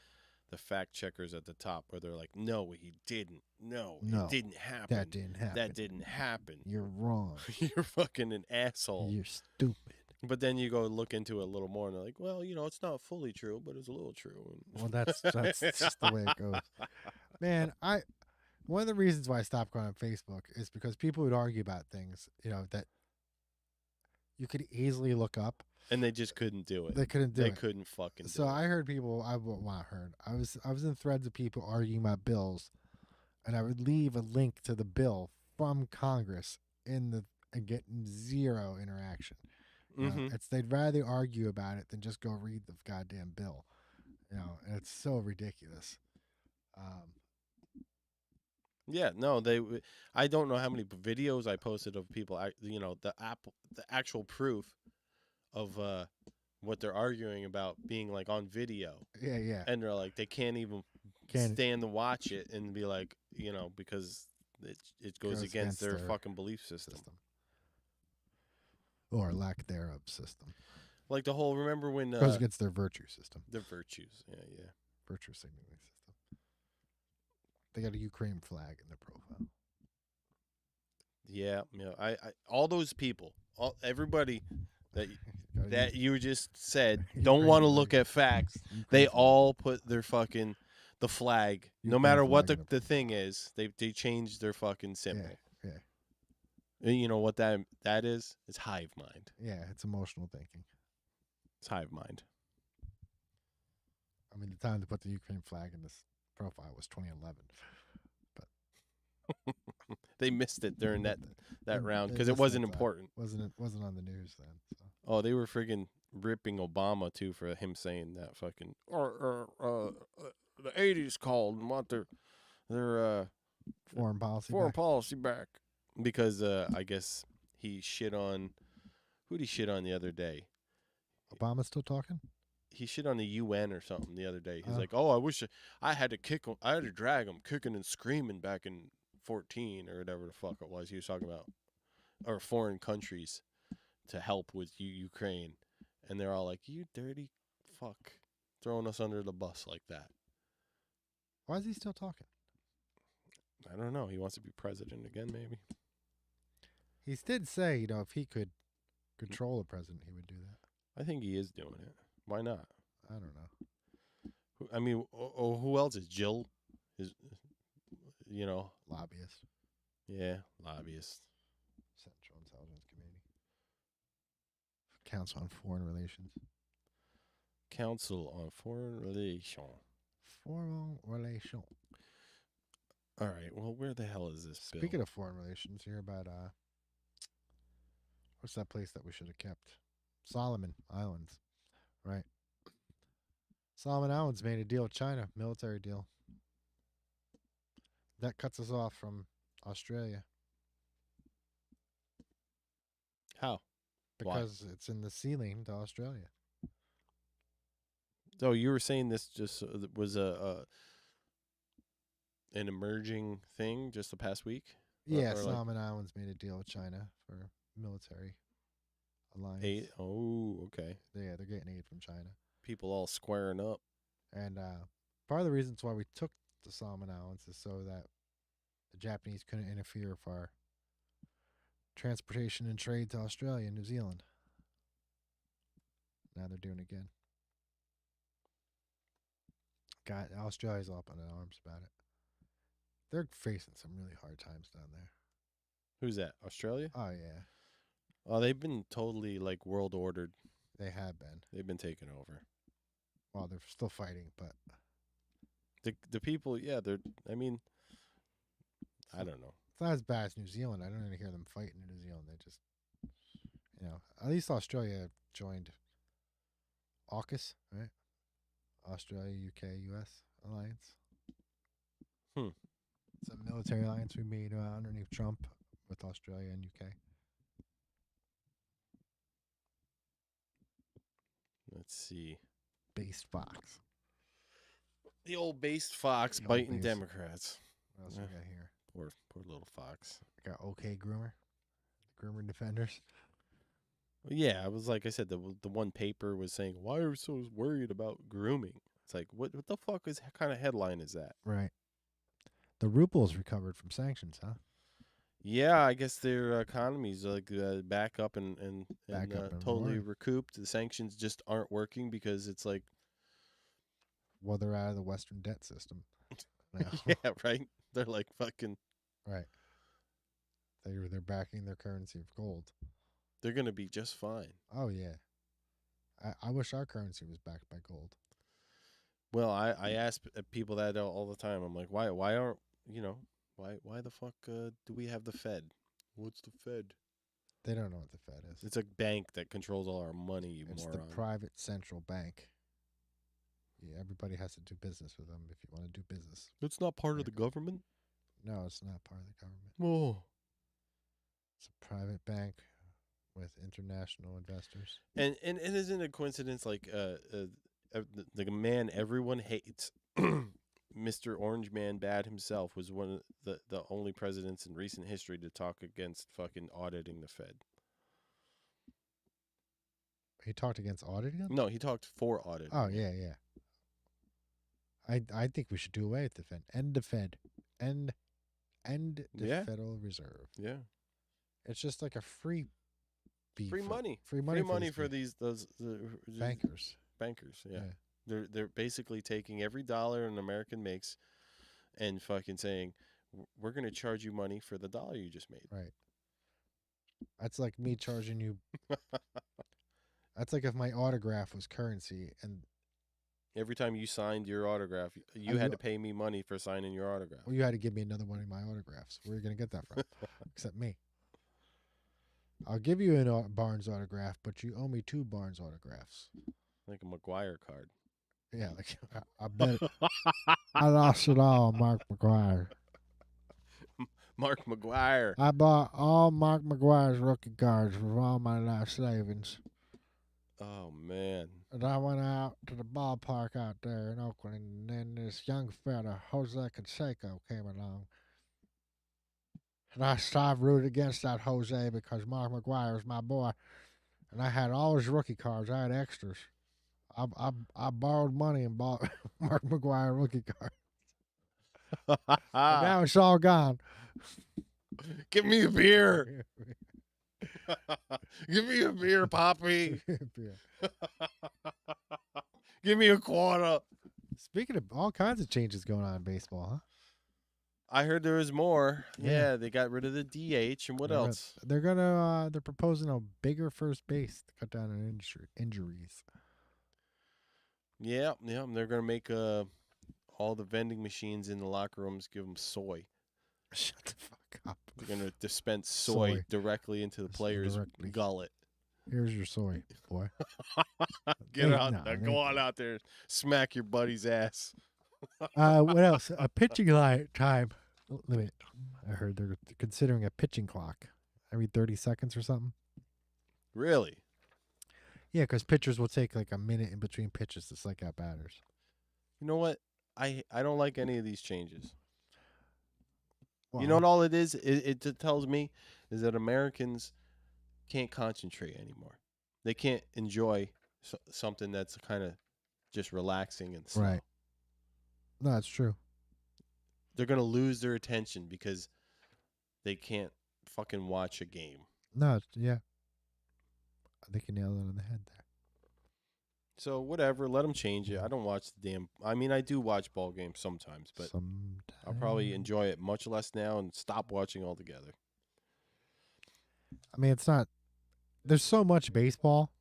fact checkers at the top where they're like, no, he didn't. No, it didn't happen. That didn't happen. That didn't happen. You're wrong. You're fucking an asshole. You're stupid. But then you go look into it a little more, and they're like, well, it's not fully true, but it's a little true. Well, that's just the way it goes. Man, one of the reasons why I stopped going on Facebook is because people would argue about things, that you could easily look up. And they just couldn't do it. They couldn't do it. They couldn't fucking do it. So I heard people, I was in threads of people arguing about bills, and I would leave a link to the bill from Congress and getting zero interaction. You know, Mm-hmm. they'd rather argue about it than just go read the goddamn bill. You know, and it's so ridiculous. Yeah, no, I don't know how many videos I posted of people. The actual proof of what they're arguing about being like on video. Yeah. And they're like, they can't even stand to watch it and be like, because it goes against their fucking belief system. Or lack thereof system. Like the whole, remember when goes against their virtue system. Their virtues, yeah. Virtue signaling system. They got a Ukraine flag in their profile. Yeah, I all those people, everybody that you just said don't want to look at facts. They all put their fucking the flag, no matter what the thing is. They change their fucking symbol. Yeah. And you know what that is? It's hive mind. Yeah, it's emotional thinking. It's hive mind. I mean, the time to put the Ukraine flag in this profile was 2011, but they missed it during that round because it wasn't important. Wasn't on the news then. So. Oh, they were friggin' ripping Obama too for him saying that fucking the '80s called and want their foreign policy back because I guess he shit on who'd he shit on the other day? Obama's still talking? He shit on the UN or something the other day. He's like, "Oh, I wish I had to drag him kicking and screaming back in 14 or whatever the fuck it was he was talking about, or foreign countries to help with Ukraine." And they're all like, "You dirty fuck, throwing us under the bus like that." Why is he still talking? I don't know. He wants to be president again, maybe. He did say, if he could control a president, he would do that. I think he is doing it. Why not? I don't know. I mean, who else is Jill? Is lobbyist. Yeah, lobbyist. Central Intelligence Committee. Council on Foreign Relations. Council on Foreign Relations. Foreign Relations. All right. Well, where the hell is this? Speaking of foreign relations, hear about what's that place that we should have kept? Solomon Islands, right? Solomon Islands made a deal with China, military deal. That cuts us off from Australia. How? Because it's in the sea lane to Australia. So you were saying this just was an emerging thing just the past week? Yeah, Solomon Islands made a deal with China for military alliance. Aid? Oh, okay. Yeah, they're getting aid from China. People all squaring up. And part of the reasons why we took the Solomon Islands is so that the Japanese couldn't interfere with our transportation and trade to Australia and New Zealand. Now they're doing it again. God, Australia's all up in arms about it. They're facing some really hard times down there. Who's that? Australia? Oh, yeah. Oh, they've been totally like world ordered. They have been. They've been taken over. Well, they're still fighting, but the people, yeah, I mean, I don't know. It's not as bad as New Zealand. I don't even hear them fighting in New Zealand. They just, at least Australia joined AUKUS, right? Australia, UK, US alliance. It's a military alliance we made underneath Trump with Australia and UK. Let's see. Based Fox. The old based Fox biting Democrats. What else we got here? Poor little Fox. We got OK Groomer. Groomer Defenders. Well, yeah, it was like I said, the one paper was saying, why are we so worried about grooming? It's like, what the fuck kind of headline is that? Right. The ruple's recovered from sanctions, huh? Yeah, I guess their economy's like back up and totally recouped. The sanctions just aren't working because it's like, well, they're out of the Western debt system now. Yeah, right. They're like fucking right. They're backing their currency of gold. They're gonna be just fine. Oh yeah. I wish our currency was backed by gold. Well, I ask people that all the time. I'm like, why aren't Why the fuck do we have the Fed? What's the Fed? They don't know what the Fed is. It's a bank that controls all our money, you It's moron. the private central bank. Yeah, everybody has to do business with them if you want to do business. It's not part of the government? No, it's not part of the government. Oh. It's a private bank with international investors. And isn't it a coincidence like the man everyone hates, Mr. Orange Man Bad himself, was one of the only presidents in recent history to talk against fucking auditing the Fed. He talked against auditing them? No, he talked for auditing. Oh, yeah. I think we should do away with the Fed. End the Fed. End the Federal Reserve. Yeah. It's just like a free money. Free money for these bankers. Bankers, yeah. They're basically taking every dollar an American makes and fucking saying, we're going to charge you money for the dollar you just made. Right. That's like me charging you. That's like if my autograph was currency and every time you signed your autograph, you had to pay me money for signing your autograph. Well, you had to give me another one of my autographs. Where are you going to get that from? Except me. I'll give you a Barnes autograph, but you owe me 2 Barnes autographs. Like a McGuire card. Yeah, like I bet I lost it all, Mark McGuire. Mark McGuire. I bought all Mark McGuire's rookie cards with all my life savings. Oh, man. And I went out to the ballpark out there in Oakland, and then this young fella, Jose Canseco, came along. And I rooted against that Jose because Mark McGuire was my boy. And I had all his rookie cards. I had extras. I borrowed money and bought Mark McGuire rookie cards. And now it's all gone. Give me a beer. Give me a beer, Poppy. Give me a quarter. Speaking of all kinds of changes going on in baseball, huh? I heard there was more. Yeah, they got rid of the DH, and what else? They're proposing a bigger first base to cut down on injuries. Yeah, they're gonna make all the vending machines in the locker rooms give them soy. Shut the fuck up. They're gonna dispense soy directly into the player's gullet. Here's your soy, boy. Get out there. Go on out there. Smack your buddy's ass. What else? A pitching time. Limit. I heard they're considering a pitching clock every 30 seconds or something. Really? Yeah, because pitchers will take like a minute in between pitches to psych out batters. You know what? I don't like any of these changes. Well, you know what all it is? It tells me is that Americans can't concentrate anymore. They can't enjoy something that's kind of just relaxing and slow. Right. No, it's true. They're going to lose their attention because they can't fucking watch a game. No, yeah. I think you nailed it on the head there. So, whatever. Let them change it. I don't watch the damn... I mean, I do watch ball games sometimes, but I'll probably enjoy it much less now and stop watching altogether. I mean, it's not... There's so much baseball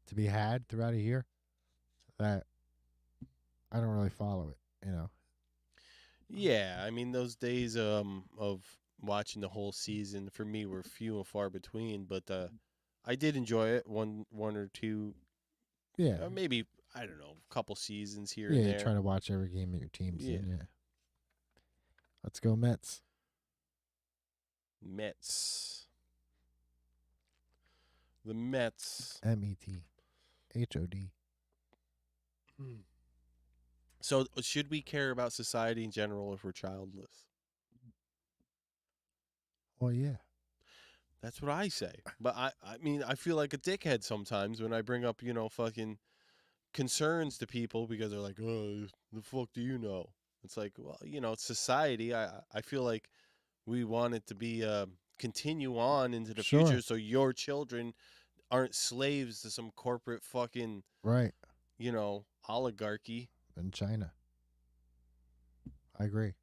to be had throughout a year that I don't really follow it, you know? Yeah, I mean, those days of watching the whole season for me were few and far between, but I did enjoy it one or two. Yeah. Maybe, I don't know, a couple seasons here Yeah, and there. you try to watch every game that your team's in, yeah. Let's go Mets. Mets. The Mets. METHOD. So, should we care about society in general if we're childless? Well, yeah. That's what I say. But I mean, I feel like a dickhead sometimes when I bring up, you know, fucking concerns to people because they're like, oh, the fuck do you know? It's like, well, you know, it's society. I feel like we want it to be continue on into the future so your children aren't slaves to some corporate fucking, you know, oligarchy. In China. I agree.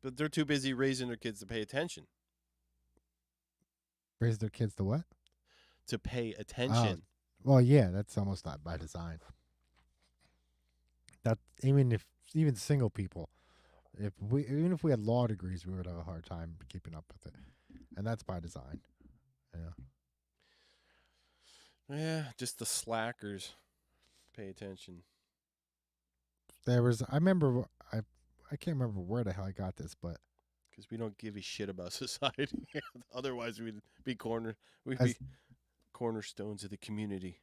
But they're too busy raising their kids to pay attention. Raise their kids to what? To pay attention. Well, yeah, that's almost not by design. That even single people, Even if we had law degrees, we would have a hard time keeping up with it, and that's by design. Yeah, just the slackers pay attention. I can't remember where the hell I got this, but because we don't give a shit about society. Otherwise, we'd be cornerstones of the community.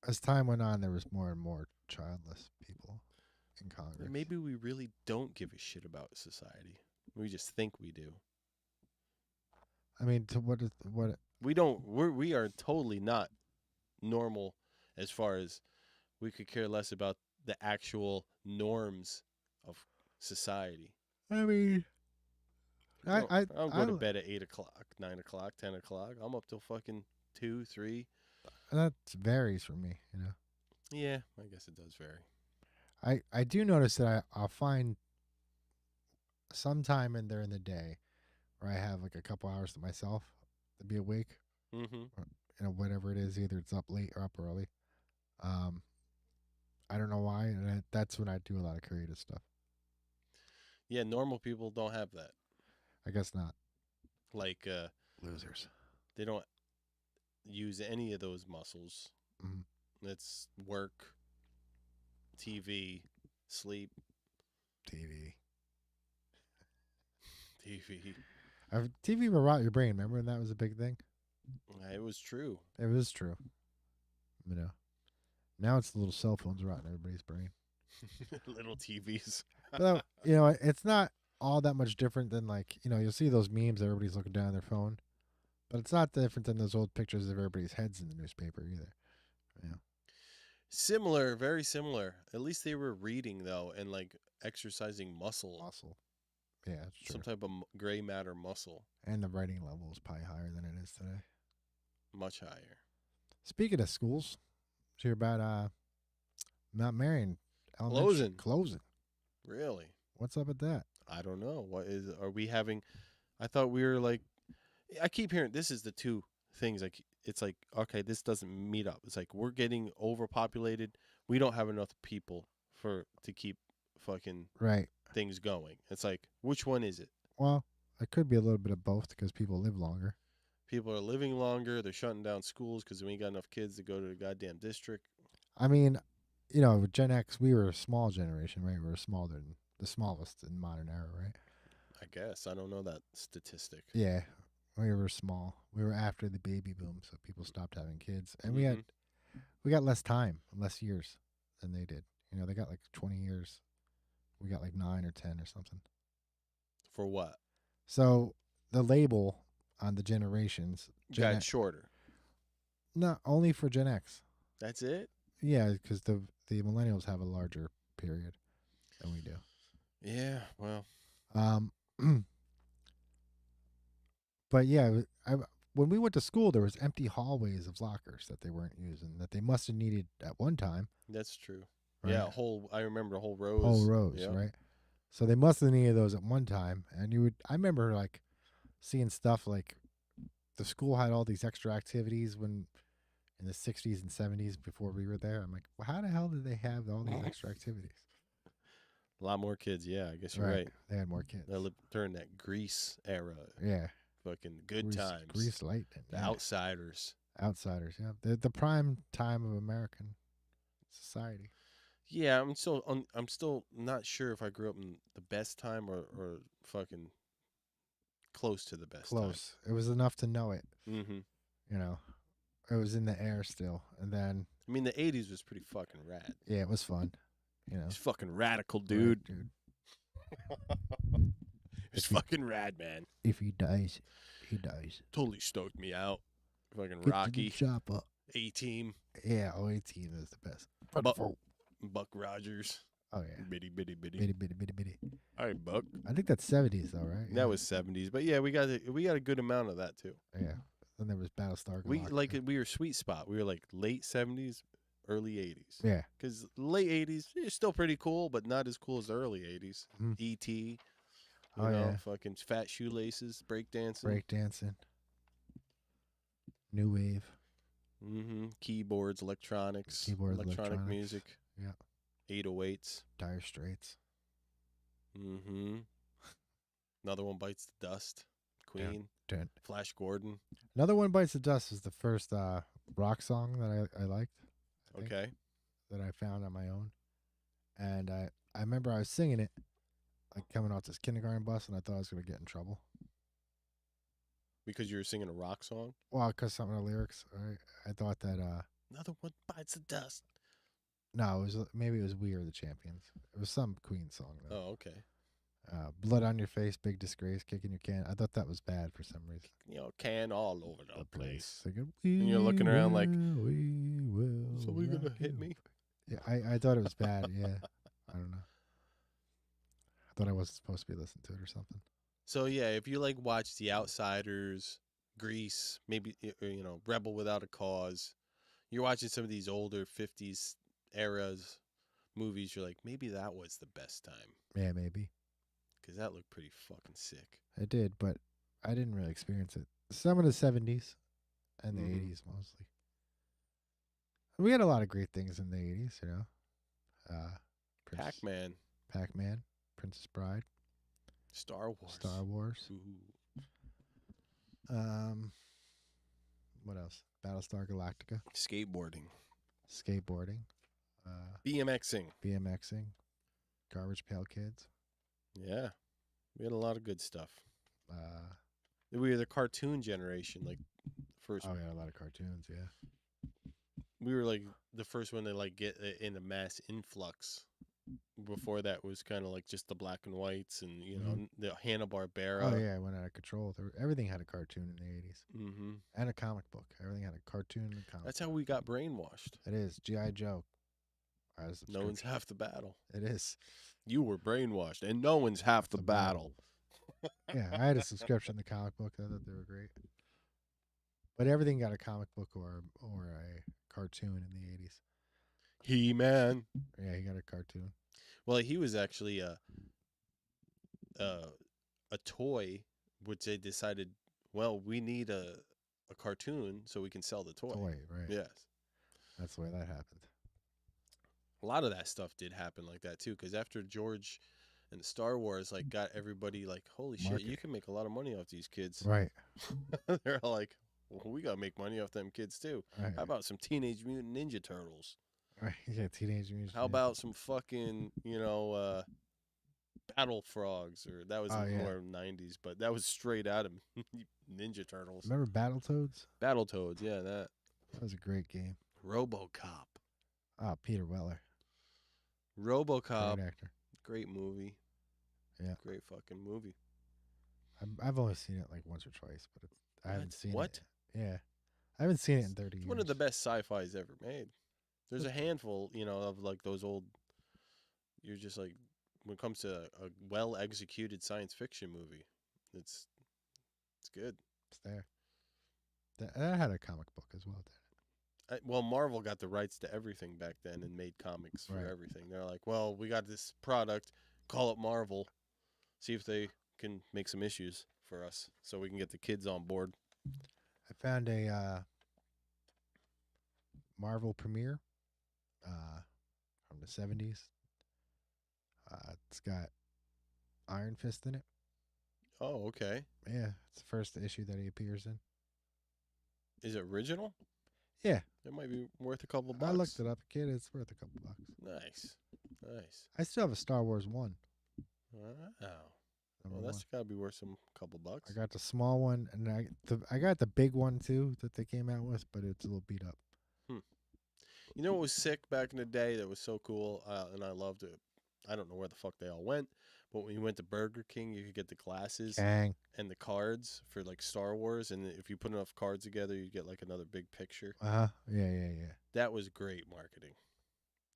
As time went on, there was more and more childless people in Congress. Maybe we really don't give a shit about society. We just think we do. I mean, we don't. We are totally not normal as far as we could care less about the actual norms of society. I mean, I don't go to bed at 8 o'clock, 9 o'clock, 10 o'clock. I'm up till fucking 2, 3. That varies for me, you know. Yeah, I guess it does vary. I do notice that I'll find sometime in there in the day where I have like a couple hours to myself to be awake. Mm-hmm. Or, you know, whatever it is, either it's up late or up early. I don't know why, and that's when I do a lot of creative stuff. Yeah, normal people don't have that. I guess not. Like losers. They don't use any of those muscles. Mm-hmm. It's work, TV, sleep. TV. TV will rot your brain. Remember when that was a big thing? It was true. It was true. You know, now it's the little cell phones rotting everybody's brain. Little TVs. But, you know, it's not all that much different than, like, you know, you'll see those memes, everybody's looking down at their phone. But it's not different than those old pictures of everybody's heads in the newspaper either. Yeah. Similar, very similar. At least they were reading, though, and, like, exercising muscle. Yeah, that's true. Some type of gray matter muscle. And the writing level is probably higher than it is today. Much higher. Speaking of schools, did you hear about Mount Marion closing? Really? What's up with that? I don't know. Are we having? I thought we were like. I keep hearing this is the two things. Like it's like okay, this doesn't meet up. It's like we're getting overpopulated. We don't have enough people to keep fucking things going. It's like which one is it? Well, it could be a little bit of both because people live longer. People are living longer. They're shutting down schools because we ain't got enough kids to go to the goddamn district. I mean, you know, with Gen X, we were a small generation, right? We were smaller than the smallest in modern era, right? I guess. I don't know that statistic. Yeah, we were small. We were after the baby boom, so people stopped having kids. And we got less time, less years than they did. You know, they got like 20 years. We got like 9 or 10 or something. For what? So the label on the generations got shorter. No, only for Gen X. That's it? Yeah, because the millennials have a larger period than we do. Yeah, well. But yeah, when we went to school, there was empty hallways of lockers that they weren't using that they must have needed at one time. That's true. Right? Yeah, I remember whole rows. Whole rows, right? So they must have needed those at one time. And I remember like seeing stuff like the school had all these extra activities in the 60s and 70s before we were there. I'm like, well, how the hell did they have all these extra activities? A lot more kids, yeah. I guess you're right. They had more kids. During that Grease era. Yeah. Fucking good times. Grease lightning. The Outsiders. Outsiders, yeah. The prime time of American society. Yeah, I'm still not sure if I grew up in the best time or fucking close to the best time. Close. It was enough to know it. Mm-hmm. You know, it was in the air still. And then... I mean, the 80s was pretty fucking rad. Yeah, it was fun. You know, it's fucking radical, dude. Right, dude. It's fucking rad, man. If he dies, he dies. Totally stoked me out. Fucking Get Rocky. Chop up. A-Team. Yeah, A-Team is the best. Buck Rogers. Oh yeah. Bitty. All right, Buck. I think that's 70s though, right? That was 70s, but yeah, we got a good amount of that too. Yeah. Then there was Battlestar Galactica. We were sweet spot. We were like late 70s. Early 80s. Yeah. Because late 80s, it's still pretty cool, but not as cool as the early 80s. Mm-hmm. E.T., you know, fucking Fat Shoelaces, breakdancing. New wave. Mm-hmm. Keyboards, electronic music. Yeah. 808s. Dire Straits. Mm-hmm. Another One Bites the Dust. Queen. Dun. Flash Gordon. Another One Bites the Dust is the first rock song that I liked. I think, Okay. that I found on my own. And I remember I was singing it, like coming off this kindergarten bus, and I thought I was going to get in trouble. Because you were singing a rock song? Well, because some of the lyrics, I thought that... Another One Bites the Dust. No, maybe it was We Are the Champions. It was some Queen song, though. Oh, okay. Blood on Your Face, Big Disgrace, Kicking Your Can. I thought that was bad for some reason. You know, can all over the place. Singing, And you're looking around like, we will. somebody going to hit you." me? Yeah, I thought it was bad. Yeah. I don't know. I thought I wasn't supposed to be listening to it or something. So, yeah, if you like watch The Outsiders, Grease, maybe, you know, Rebel Without a Cause, you're watching some of these older 50s eras movies, you're like, maybe that was the best time. Yeah, maybe. Because that looked pretty fucking sick. It did, but I didn't really experience it. Some of the 70s and the Mhm. 80s mostly. We had a lot of great things in the 80s, you know. Pac-Man. Pac-Man, Princess Bride, Star Wars. Star Wars. Ooh. What else? Battlestar Galactica, Skateboarding. skateboarding, BMXing. BMXing, Garbage Pail Kids. Yeah. We had a lot of good stuff. Uh, We were the cartoon generation, like first. oh, yeah, a lot of cartoons, yeah. We were like the first one to like get in a mass influx. Before that was kind of like just the black and whites and, you know, the Hanna-Barbera. Oh, yeah, it went out of control. Everything had a cartoon in the 80s. Mm-hmm. And a comic book. Everything had a cartoon and a comic That's how we got brainwashed. It is. G.I. Joe. No one's half the battle. It is. You were brainwashed, and no one's half the battle. Yeah, I had a subscription to comic book. I thought they were great. But everything got a comic book or a cartoon in the 80s. He-Man. Yeah, he got a cartoon. Well, he was actually a toy, which they decided, well, we need a cartoon so we can sell the toy. Toy, right. Yes. That's the way that happened. A lot of that stuff did happen like that, too, because after George and Star Wars, like, got everybody like, holy shit, you can make a lot of money off these kids. Right. They're all like, well, we got to make money off them kids, too. Right. How about some Teenage Mutant Ninja Turtles? Right. Yeah, Teenage Mutant. How about some fucking, you know, Battle Frogs? Or that was more 90s, but that was straight out of Ninja Turtles. Remember Battletoads? Battletoads, yeah, that was a great game. RoboCop. Oh, Peter Weller. RoboCop. Great actor. Great movie. Yeah. Great fucking movie. I've only seen it like once or twice, but I haven't seen what? it. Yeah. I haven't seen it in 30 It's years. one of the best sci-fis ever made. There's a handful, you know, of like those old, you're just like, when it comes to a well-executed science fiction movie, it's good. It's there. That had a comic book as well, didn't it? Well, Marvel got the rights to everything back then and made comics for everything. They're like, well, we got this product, call it Marvel, see if they can make some issues for us so we can get the kids on board. I found a Marvel premiere from the 70s. It's got Iron Fist in it. Oh, okay. Yeah, it's the first issue that he appears in. Is it original? Yeah. It might be worth a couple of bucks. I looked it up, kid. It's worth a couple bucks. Nice. Nice. I still have a Star Wars 1. Wow. Well, that's got to be worth some couple bucks. I got the small one, and I got the big one, too, that they came out with, but it's a little beat up. You know what was sick back in the day that was so cool, and I loved it? I don't know where the fuck they all went, but when you went to Burger King, you could get the glasses and the cards for, like, Star Wars, and if you put enough cards together, you get, like, another big picture. Uh-huh. Yeah. That was great marketing.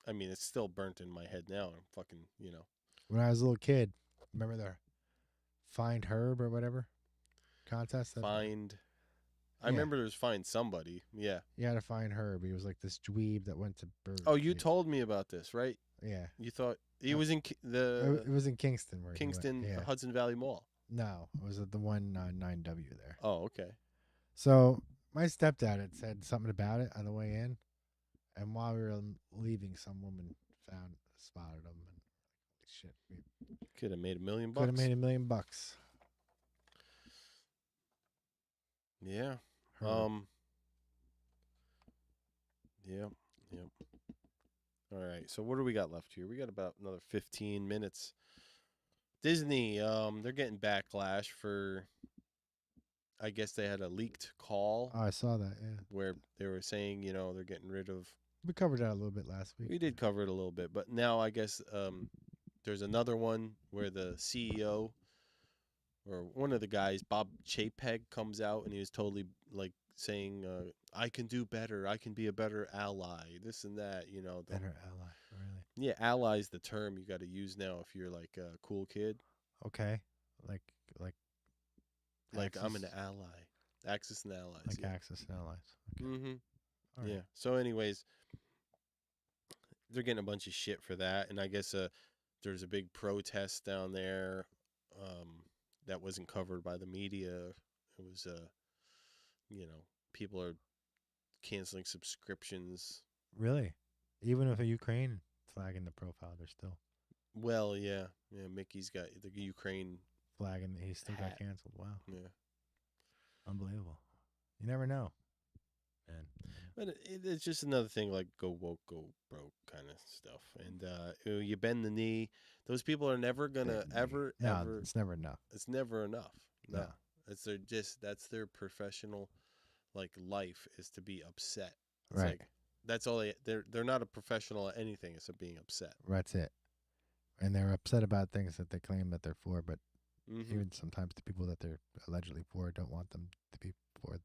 I mean, it's still burnt in my head now. I'm fucking, you know. When I was a little kid, remember the Find Herb or whatever contest? I remember there was Find Somebody. Yeah. You had to find Herb. He was like this dweeb that went to Burger Oh, you King. told me about this, right? Yeah. You thought he was in It was in Kingston. Hudson Valley Mall. No, it was at the one 9W there. Oh, okay. So my stepdad had said something about it on the way in, and while we were leaving, some woman spotted him, and shit. Could have made $1 million. Could have made $1 million. Yeah. Heard. Yeah. All right. So what do we got left here? We got about another 15 minutes. Disney, they're getting backlash for, I guess they had a leaked call. Oh, I saw that, yeah. Where they were saying, they're getting rid of. We covered that a little bit last week. We did cover it a little bit, but now I guess there's another one where the CEO or one of the guys, Bob Chapek, comes out and he was totally saying, I can do better. I can be a better ally. This and that, Better ally, really? Yeah, ally is the term you got to use now if you're a cool kid. Okay, like I'm an ally. Axis and allies. Like yeah. Axis and allies. Okay. Mm-hmm. Yeah. So, anyways, they're getting a bunch of shit for that, and I guess there's a big protest down there that wasn't covered by the media. It was, people are canceling subscriptions. Really? Even if a Ukraine flag in the profile, they're still. Well, yeah. Mickey's got the Ukraine flag, and he still got canceled. Wow. Yeah. Unbelievable. You never know. Man. But it's just another thing like go woke, go broke kind of stuff. And you bend the knee. Those people are never gonna ever. It's never enough. It's never enough. No. No. That's their professional life is to be upset. It's right. That's all they're not a professional at anything except being upset. That's it. And they're upset about things that they claim that they're for, but even sometimes the people that they're allegedly for don't want them to be for them.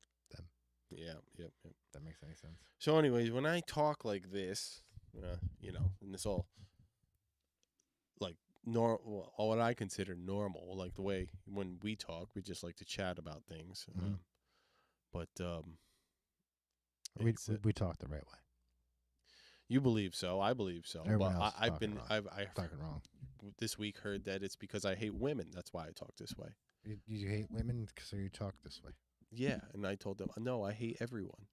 Yeah, yep. That makes any sense. So anyways, when I talk like this, and this all what I consider normal, like the way when we talk, we just like to chat about things. But we talk the right way. You believe so. I believe so. Everyone but else I've talking wrong. This week heard that it's because I hate women. That's why I talk this way. You hate women, so you talk this way. Yeah, and I told them, no, I hate everyone.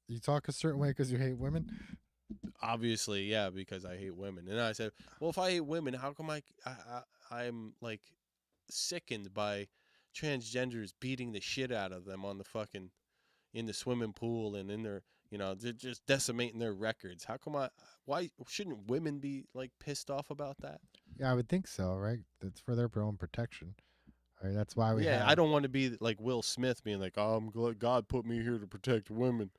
You talk a certain way because you hate women? Obviously, yeah, because I hate women. And I said, well, if I hate women, how come I'm sickened by transgenders beating the shit out of them on the in the swimming pool and in their, they're just decimating their records. How come why shouldn't women be pissed off about that? Yeah, I would think so, right? That's for their own protection. Right, that's why we. Yeah, I don't want to be like Will Smith being like, "Oh, I'm glad God put me here to protect women."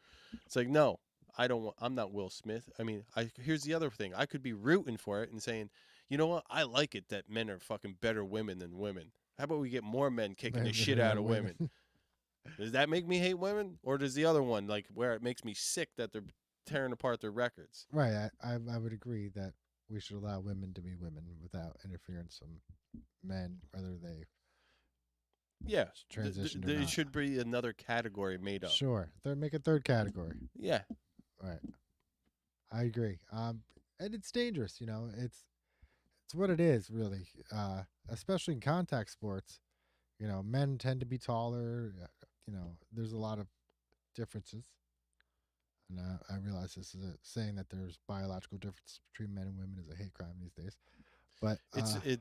It's like, no, I don't want. I'm not Will Smith. I mean, here's the other thing. I could be rooting for it and saying, you know what? I like it that men are fucking better women than women. How about we get more men kicking the shit out of women? Does that make me hate women, or does the other one where it makes me sick that they're tearing apart their records? Right. I would agree that we should allow women to be women without interference from men, whether they. Yeah, transition. There should be another category made up. Sure, make a third category. Yeah, right. I agree. And it's dangerous. It's what it is, really. Especially in contact sports, men tend to be taller. There's a lot of differences, and I realize this is saying that there's biological difference between men and women is a hate crime these days. But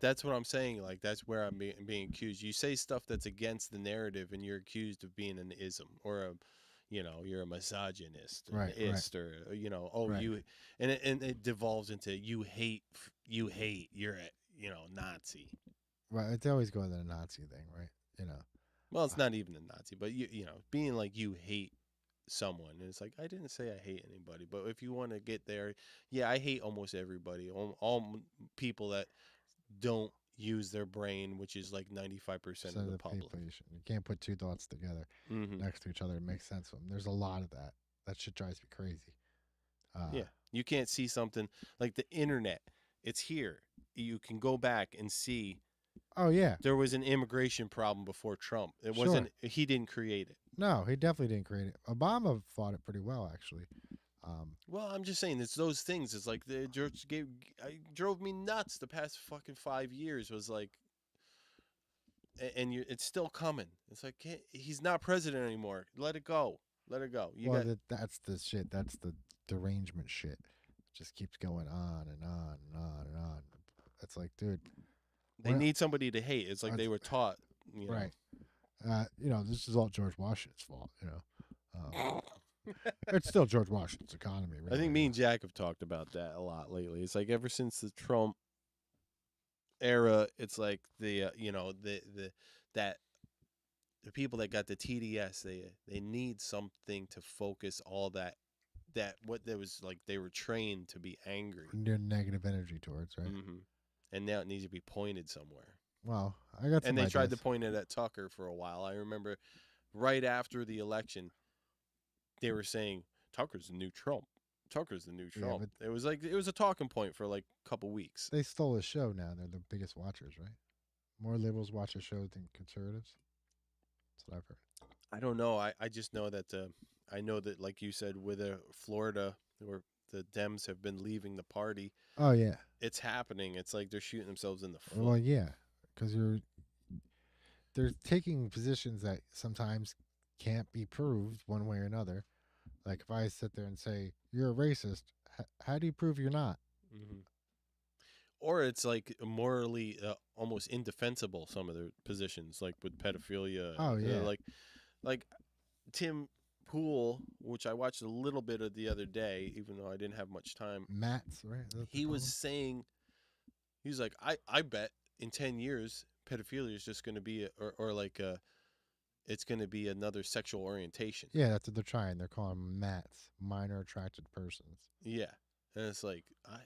that's what I'm saying. That's where I'm being accused. You say stuff that's against the narrative, and you're accused of being an ism or you're a misogynist, right, an ist, or right. you, and it devolves into you hate, you're a Nazi. Right, it's always going to the Nazi thing, right? Well, it's not even a Nazi, but being like you hate someone, and it's like I didn't say I hate anybody, but if you want to get there, yeah, I hate almost everybody, all people that don't use their brain, which is 95% of the public. You can't put two thoughts together next to each other and make sense of them. There's a lot of that. That shit drives me crazy. Yeah, you can't see something like the internet. It's here. You can go back and see. Oh yeah, there was an immigration problem before Trump. It wasn't. He didn't create it. No, he definitely didn't create it. Obama fought it pretty well, actually. Well, I'm just saying, it's those things. It's like drove me nuts the past fucking 5 years. Was like, and it's still coming. It's like he's not president anymore. Let it go. Let it go. That's the shit. That's the derangement shit. just keeps going on and on and on and on. It's like, dude, They need somebody to hate. It's like they were taught, you know. Right. This is all George Washington's fault. It's still George Washington's economy. Really, I think me and Jack have talked about that a lot lately. It's like ever since the Trump era, it's like the people that got the TDS, they need something to focus all that what there was like they were trained to be angry. Their negative energy towards, right? Mm-hmm. And now it needs to be pointed somewhere. Well, I got some And they ideas. tried to point it at Tucker for a while. I remember right after the election, they were saying Tucker's the new Trump. Tucker's the new Trump. It was a talking point for like a couple weeks. They stole his show now. They're the biggest watchers, right? More liberals watch his show than conservatives. That's what I've heard. I don't know. I just know that I know that, like you said, with Florida, where the Dems have been leaving the party. Oh yeah, it's happening. It's like they're shooting themselves in the foot. Well, yeah, because they're taking positions that sometimes can't be proved one way or another. Like if I sit there and say you're a racist, how do you prove you're not? Mm-hmm. Or it's like morally almost indefensible. Some of their positions, like with pedophilia. Oh yeah, like Tim Pool, which I watched a little bit of the other day, even though I didn't have much time. Matt's right. He was saying, he's like, I bet in 10 years pedophilia is just going to be it's going to be another sexual orientation. Yeah, that's what they're trying. They're calling them MATs, minor attracted persons. Yeah, and it's like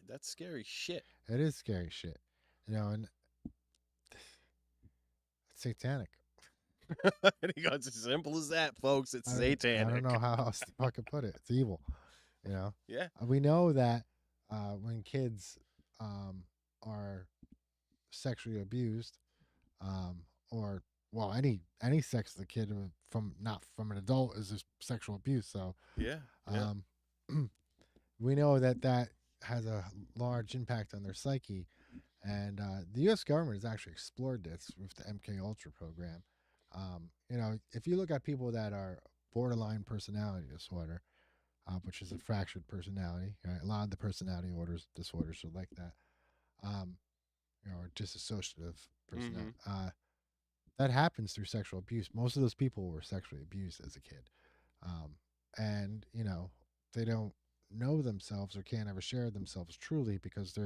that's scary shit. It is scary shit, and it's satanic. He goes, as simple as that, folks. It's satanic. I don't know how else to fucking put it. It's evil, Yeah. We know that when kids are sexually abused, or any sex the kid not from an adult is just sexual abuse. So yeah. We know that has a large impact on their psyche, and the U.S. government has actually explored this with the MK Ultra program. If you look at people that are borderline personality disorder, which is a fractured personality, right? A lot of the personality disorders are like that, or dissociative personality. Mm-hmm. That happens through sexual abuse. Most of those people were sexually abused as a kid, and they don't know themselves or can't ever share themselves truly because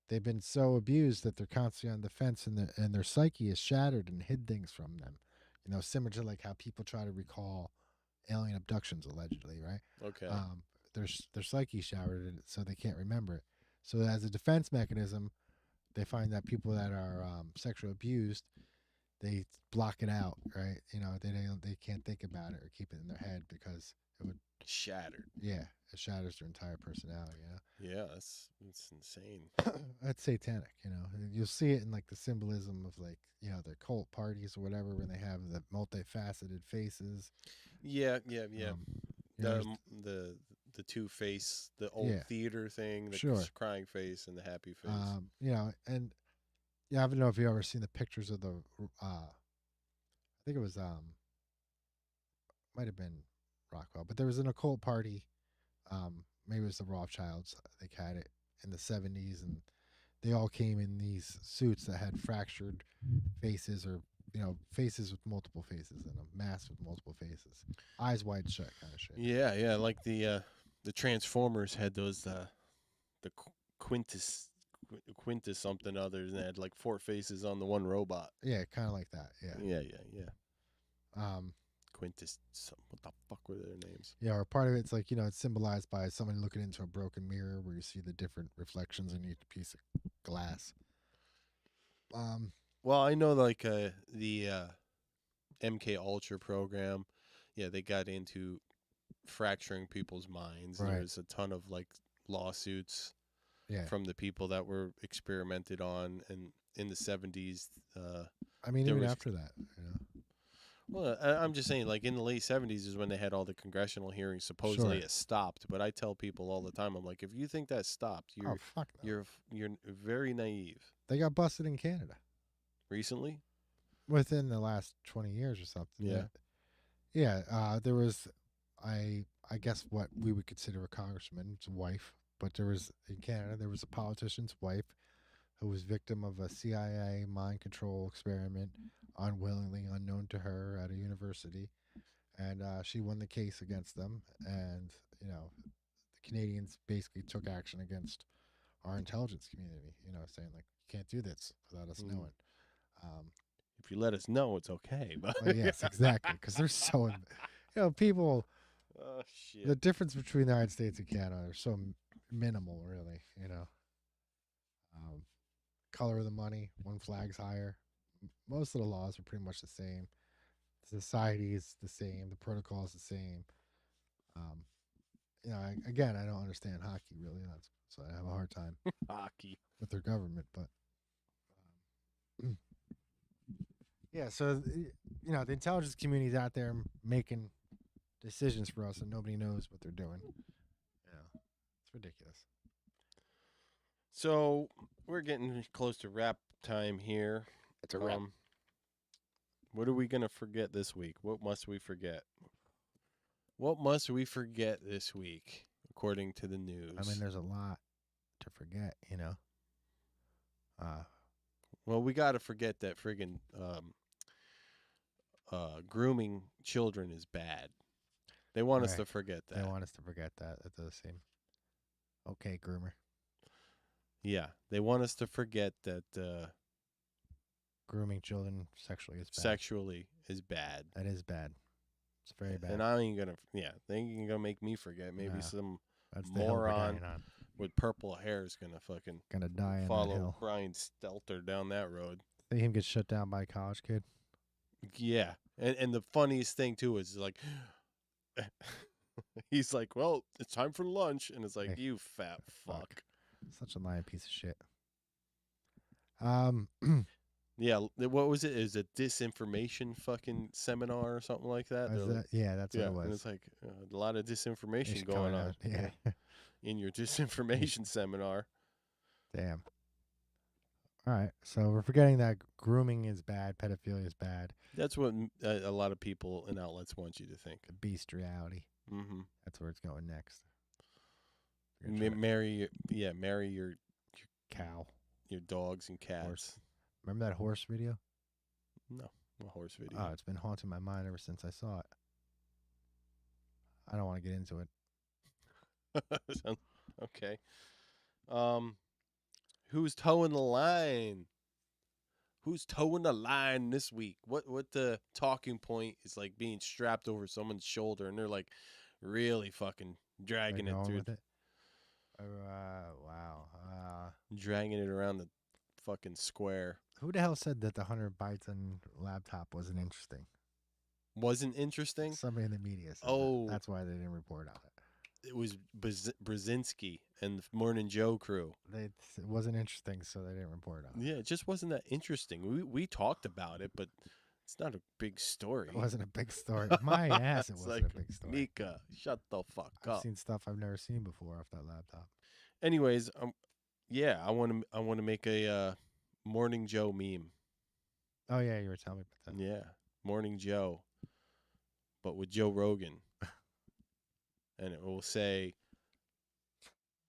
they've been so abused that they're constantly on the fence, and their psyche is shattered and hid things from them. Similar to like how people try to recall alien abductions allegedly, right? Okay. Their psyche shattered, so they can't remember it. So as a defense mechanism, they find that people that are sexually abused, they block it out, right? They can't think about it or keep it in their head because it would shattered. Yeah, it shatters their entire personality. Yeah, it's insane. That's satanic. You'll see it in like the symbolism of like their cult parties or whatever when they have the multifaceted faces. Yeah. The two face, the old theater thing, the crying face and the happy face. And I don't know if you've ever seen the pictures of the. I think it was might have been Rockwell, but there was an occult party. Maybe it was the Rothschilds. They had it in the 70s, and they all came in these suits that had fractured faces, or faces with multiple faces, and a mask with multiple faces, eyes wide shut, kind of shit. Yeah, like the Transformers had those the Quintus something others, and they had like 4 faces on the one robot. Yeah, kind of like that. Yeah. Quintus, what the fuck were their names? Yeah, or part of it's like it's symbolized by someone looking into a broken mirror where you see the different reflections in each piece of glass. Well, I know like the MK Ultra program, they got into fracturing people's minds. Right. There's a ton of like lawsuits from the people that were experimented on, and in the 70s. Even after that, Well, I'm just saying, like in the late 70s is when they had all the congressional hearings. Supposedly it stopped, but I tell people all the time, I'm like, if you think that stopped, you're very naive. They got busted in Canada recently, within the last 20 years or something. There was, I guess what we would consider a congressman's wife but in Canada, there was a politician's wife who was victim of a CIA mind control experiment, unwillingly, unknown to her, at a university, and she won the case against them. And the Canadians basically took action against our intelligence community. Saying like, you can't do this without us knowing. If you let us know, it's okay. But Well, yes, exactly, because they're so, people. Oh shit. The difference between the United States and Canada are so minimal, really. Color of the money, one flag's higher. Most of the laws are pretty much the same. The society is the same. The protocol is the same. Again, I don't understand hockey really. So I have a hard time Hockey with their government, but yeah. So the intelligence community is out there making decisions for us, and nobody knows what they're doing. It's ridiculous. So we're getting close to wrap time here. It's a wrap. What are we gonna forget this week? What must we forget? What must we forget this week, according to the news? I mean, there's a lot to forget. Well, we got to forget that friggin' grooming children is bad. They want us to forget that. They want us to forget that. That does seem okay, groomer. Yeah, they want us to forget that grooming children sexually is bad. Sexually is bad. That is bad. It's very bad. And I ain't gonna. Yeah, they ain't gonna make me forget. Maybe some that's the hill we're moron dying on. with purple hair is gonna fucking die on that follow hill. Brian Stelter down that road. See him get shut down by a college kid. Yeah, and the funniest thing too is like, he's like, "Well, it's time for lunch," and it's like, "You fat fuck." Such a lying piece of shit. Yeah, what was it? Is a disinformation fucking seminar or something like that? Yeah, that's what it was. And it's like a lot of disinformation going on. Yeah. In your disinformation seminar. Damn. All right, so we're forgetting that grooming is bad, pedophilia is bad. That's what a lot of people and outlets want you to think. The beast reality. Mm-hmm. That's where it's going next. Marry your cow, your dogs and cats. Horse. Remember that horse video? No, what horse video? Oh, it's been haunting my mind ever since I saw it. I don't want to get into it. Okay. Who's towing the line? Who's towing the line this week? What the talking point is like being strapped over someone's shoulder and they're like really fucking dragging it through. With it? Wow. Dragging it around the fucking square. Who the hell said that the Hunter Biden laptop wasn't interesting? Wasn't interesting? Somebody in the media said that. That's why they didn't report on it. It was Brzezinski and the Morning Joe crew. It wasn't interesting, so they didn't report on it. Yeah, it just wasn't that interesting. We talked about it, but it's not a big story. It wasn't a big story. My ass, it wasn't a big story. Mika, shut the fuck up. I've seen stuff I've never seen before off that laptop. Anyways, yeah, I want to make a Morning Joe meme. Oh yeah, you were telling me about that. Yeah, Morning Joe, but with Joe Rogan. And it will say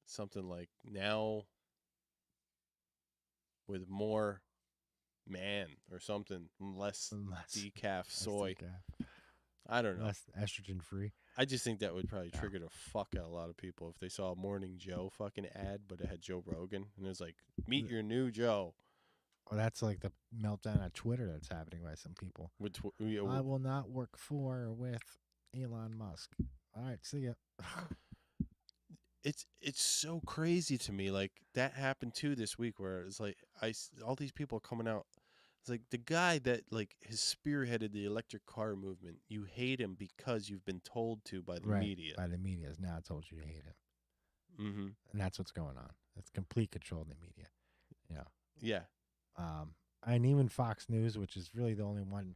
something like, now with more man or something, less decaf soy. Decaf. I don't know. Less estrogen free. I just think that would probably trigger the fuck out of a lot of people if they saw a Morning Joe fucking ad, but it had Joe Rogan. And it was like, meet your new Joe. Well, that's like the meltdown on Twitter that's happening by some people. I will not work for or with Elon Musk. All right, see ya. It's so crazy to me. Like that happened too this week, where it's like all these people are coming out. It's like the guy that like has spearheaded the electric car movement. You hate him because you've been told to by the media. By the media has now told you to hate him. Mm-hmm. And that's what's going on. It's complete control of the media. Yeah. And even Fox News, which is really the only one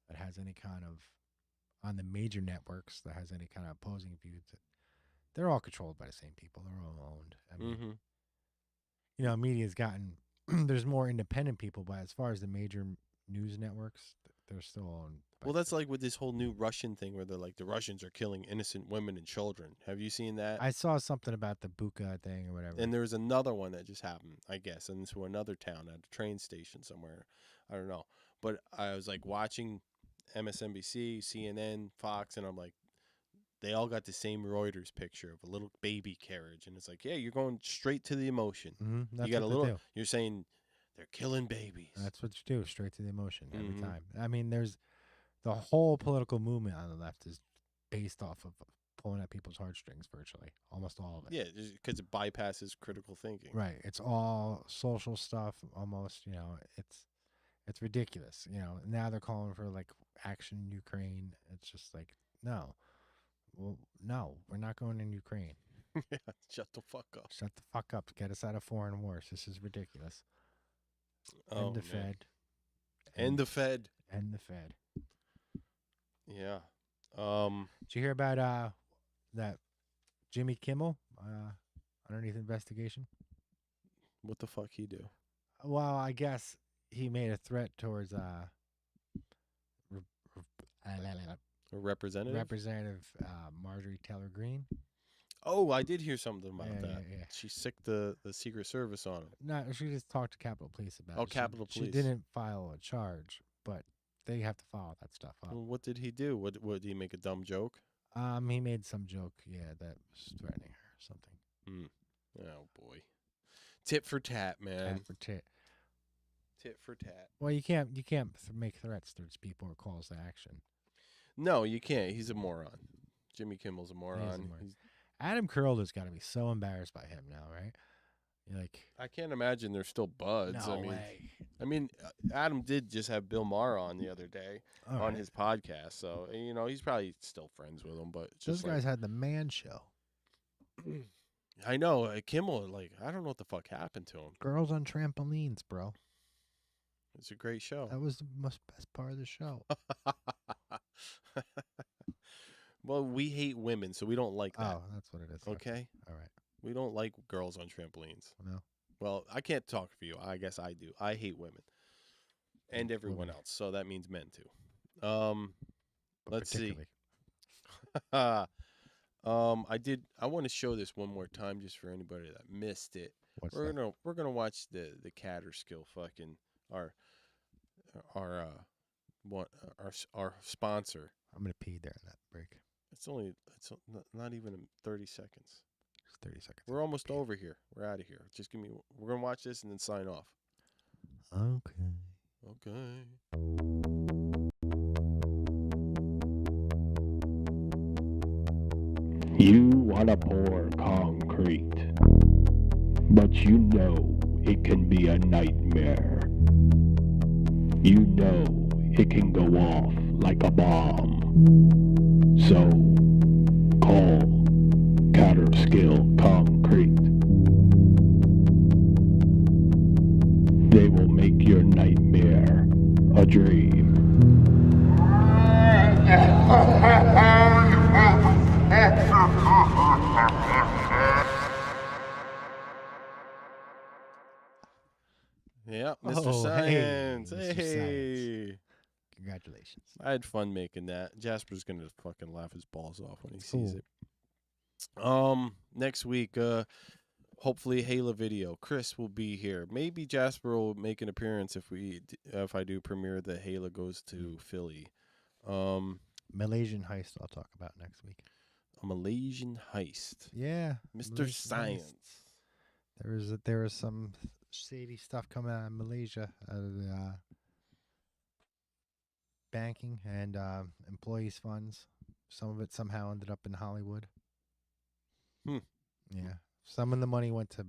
that has any kind of, on the major networks, that has any kind of opposing view. They're all controlled by the same people. They're all owned. I mean, media's gotten, there's more independent people, but as far as the major news networks, they're still on. Well, that's like with this whole new Russian thing where they're like the Russians are killing innocent women and children. Have you seen that? I saw something about the Buka thing or whatever. And there was another one that just happened, I guess, into another town at a train station somewhere. I don't know. But I was like watching MSNBC, CNN, Fox, and I'm like, they all got the same Reuters picture of a little baby carriage. And it's like, yeah, you're going straight to the emotion. That's You got a what little, they do. you're saying they're killing babies. That's what you do, straight to the emotion every time. I mean, there's the whole political movement on the left is based off of pulling at people's heartstrings virtually, almost all of it. Yeah, because it bypasses critical thinking. Right. It's all social stuff almost, you know, it's ridiculous. You know, now they're calling for like action in Ukraine. It's just like, no. Well, no, we're not going in Ukraine. Yeah, shut the fuck up. Shut the fuck up. Get us out of foreign wars. This is ridiculous. Oh, End the man. Fed. End the Fed. End the Fed. Yeah. Did you hear about that Jimmy Kimmel underneath investigation? What the fuck he do? Well, I guess he made a threat towards A representative? Representative Marjorie Taylor Greene. Oh, I did hear something about Yeah, that. yeah. She sicked the Secret Service on him. No, she just talked to Capitol Police about it. Oh, Capitol She Police. didn't file a charge, but they have to follow that stuff up. Well, what did he do? What did he make a dumb joke? He made some joke, yeah, that was threatening her or something. Oh boy, tit for tat, man. Tat for tit. Tit for tat. Well, you can't make threats towards people or calls to action. No, you can't. He's a moron. Jimmy Kimmel's a moron. Adam Carolla's got to be so embarrassed by him now, right? You're like, I can't imagine they're still buds. No I mean, way. I mean, Adam did just have Bill Maher on the other day on his podcast, so you know he's probably still friends with him. But it's those just guys had the Man Show. I know Kimmel. Like, I don't know what the fuck happened to him. Girls on trampolines, bro. It's a great show. That was the best part of the show. Well, we hate women, so we don't like that. Oh, that's what it is. Okay. All right. We don't like girls on trampolines. No. Well, I can't talk for you. I guess I do. I hate women and everyone else, so that means men too. Let's see. I want to show this one more time just for anybody that missed it. We're gonna watch the Catterskill fucking our sponsor. I'm gonna pee there in that break. It's not even 30 seconds. It's 30 seconds. We're almost over here. We're out of here. Just give me. We're gonna watch this and then sign off. Okay. You want to pour concrete, but you know it can be a nightmare. You know it can go off like a bomb. So, call Catterskill Concrete. They will make your nightmare a dream. Yeah, Mr. Oh, Science. hey, Mr. Hey. Science. Congratulations. I had fun making that. Jasper's gonna fucking laugh his balls off when he sees Cool. it. Next week, hopefully Hala video. Chris will be here. Maybe Jasper will make an appearance if I do premiere that Hala goes to Philly. Malaysian heist I'll talk about next week. A Malaysian heist. Yeah. Mr. Malaysian Science. heist. There was some shady stuff coming out of Malaysia out of the banking and employees' funds. Some of it somehow ended up in Hollywood. Yeah. Some of the money went to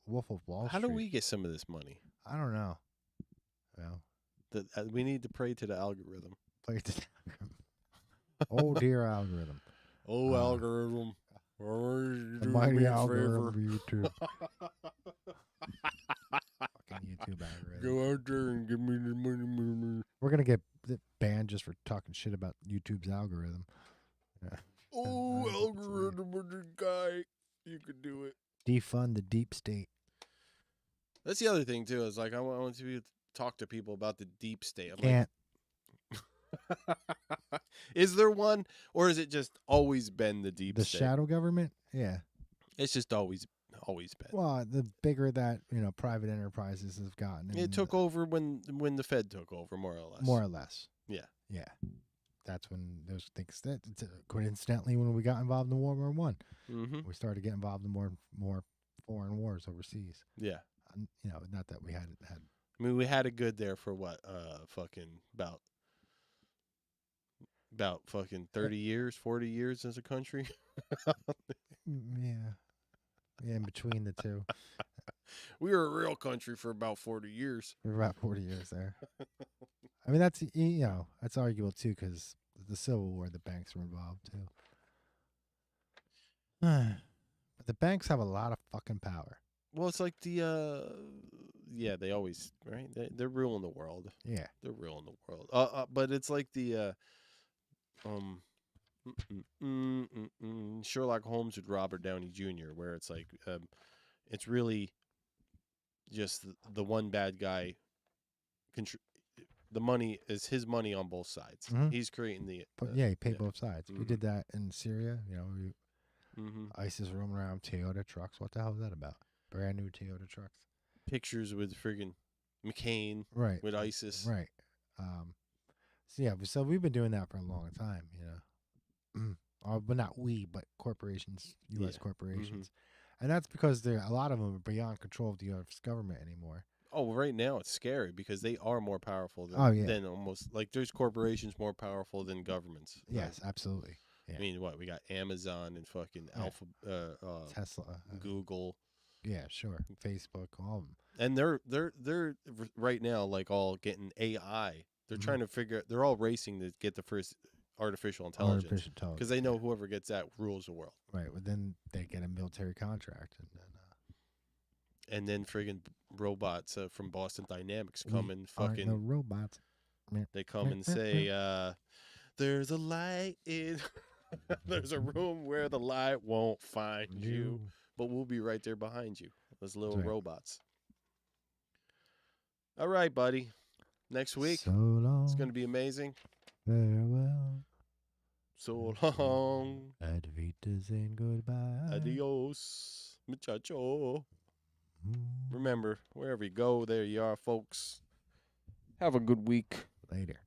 Wolf of Wall Street. How do we get some of this money? I don't know. Well, We need to pray to the algorithm. play the oh dear algorithm. Oh, algorithm. The mighty algorithm of YouTube. Fucking YouTube algorithm. Go out there and give me the money. We're gonna get banned just for talking shit about YouTube's algorithm. Yeah. Oh, algorithm of the guy. You could do it. Defund the deep state. That's the other thing, too, is like I want to talk to people about the deep state. I'm Can't. like, Is there one, or has it just always been the deep The state? shadow government? Yeah. It's just always been. Well, the bigger that, private enterprises have gotten. It took over when the Fed took over, more or less. More or less. Yeah. Yeah. That's when those things, coincidentally, when we got involved in World War One, we started getting involved in more foreign wars overseas. Yeah. Not that we hadn't had. I mean, we had it good there for what, about fucking 30 years, 40 years as a country. Yeah, in between the two. We were a real country for about 40 years. For about 40 years there. I mean, that's, that's arguable too, because the Civil War, the banks were involved too. But the banks have a lot of fucking power. Well, it's like they always, right? They're ruling the world. Yeah. They're ruling the world. But it's like the, Sherlock Holmes with Robert Downey Jr., where it's like, it's really just the one bad guy. The money is his money on both sides. He's creating the. But he paid both sides. We did that in Syria. ISIS roaming around Toyota trucks. What the hell is that about? Brand new Toyota trucks. Pictures with friggin' McCain. Right. With ISIS. Right. So we've been doing that for a long time. But not we, but corporations, U.S. corporations. And that's because a lot of them are beyond control of the U.S. government anymore. Oh, right now it's scary because they are more powerful than almost, like, there's corporations more powerful than governments. Yes, absolutely. Yeah. I mean, we got Amazon and fucking Tesla, Google. Yeah, sure. Facebook, all of them. And they're right now, like, all getting AI. They're trying to figure. They're all racing to get the first artificial intelligence because they know whoever gets that rules the world. Right. Well, then they get a military contract, and then friggin' robots from Boston Dynamics come and fucking the robots. They come and say, "There's a light in." There's a room where the light won't find you, but we'll be right there behind you. Those little robots. All right, buddy. Next week, so long, it's going to be amazing. Farewell. So long. Advitas goodbye. Adios, muchacho. Remember, wherever you go, there you are, folks. Have a good week. Later.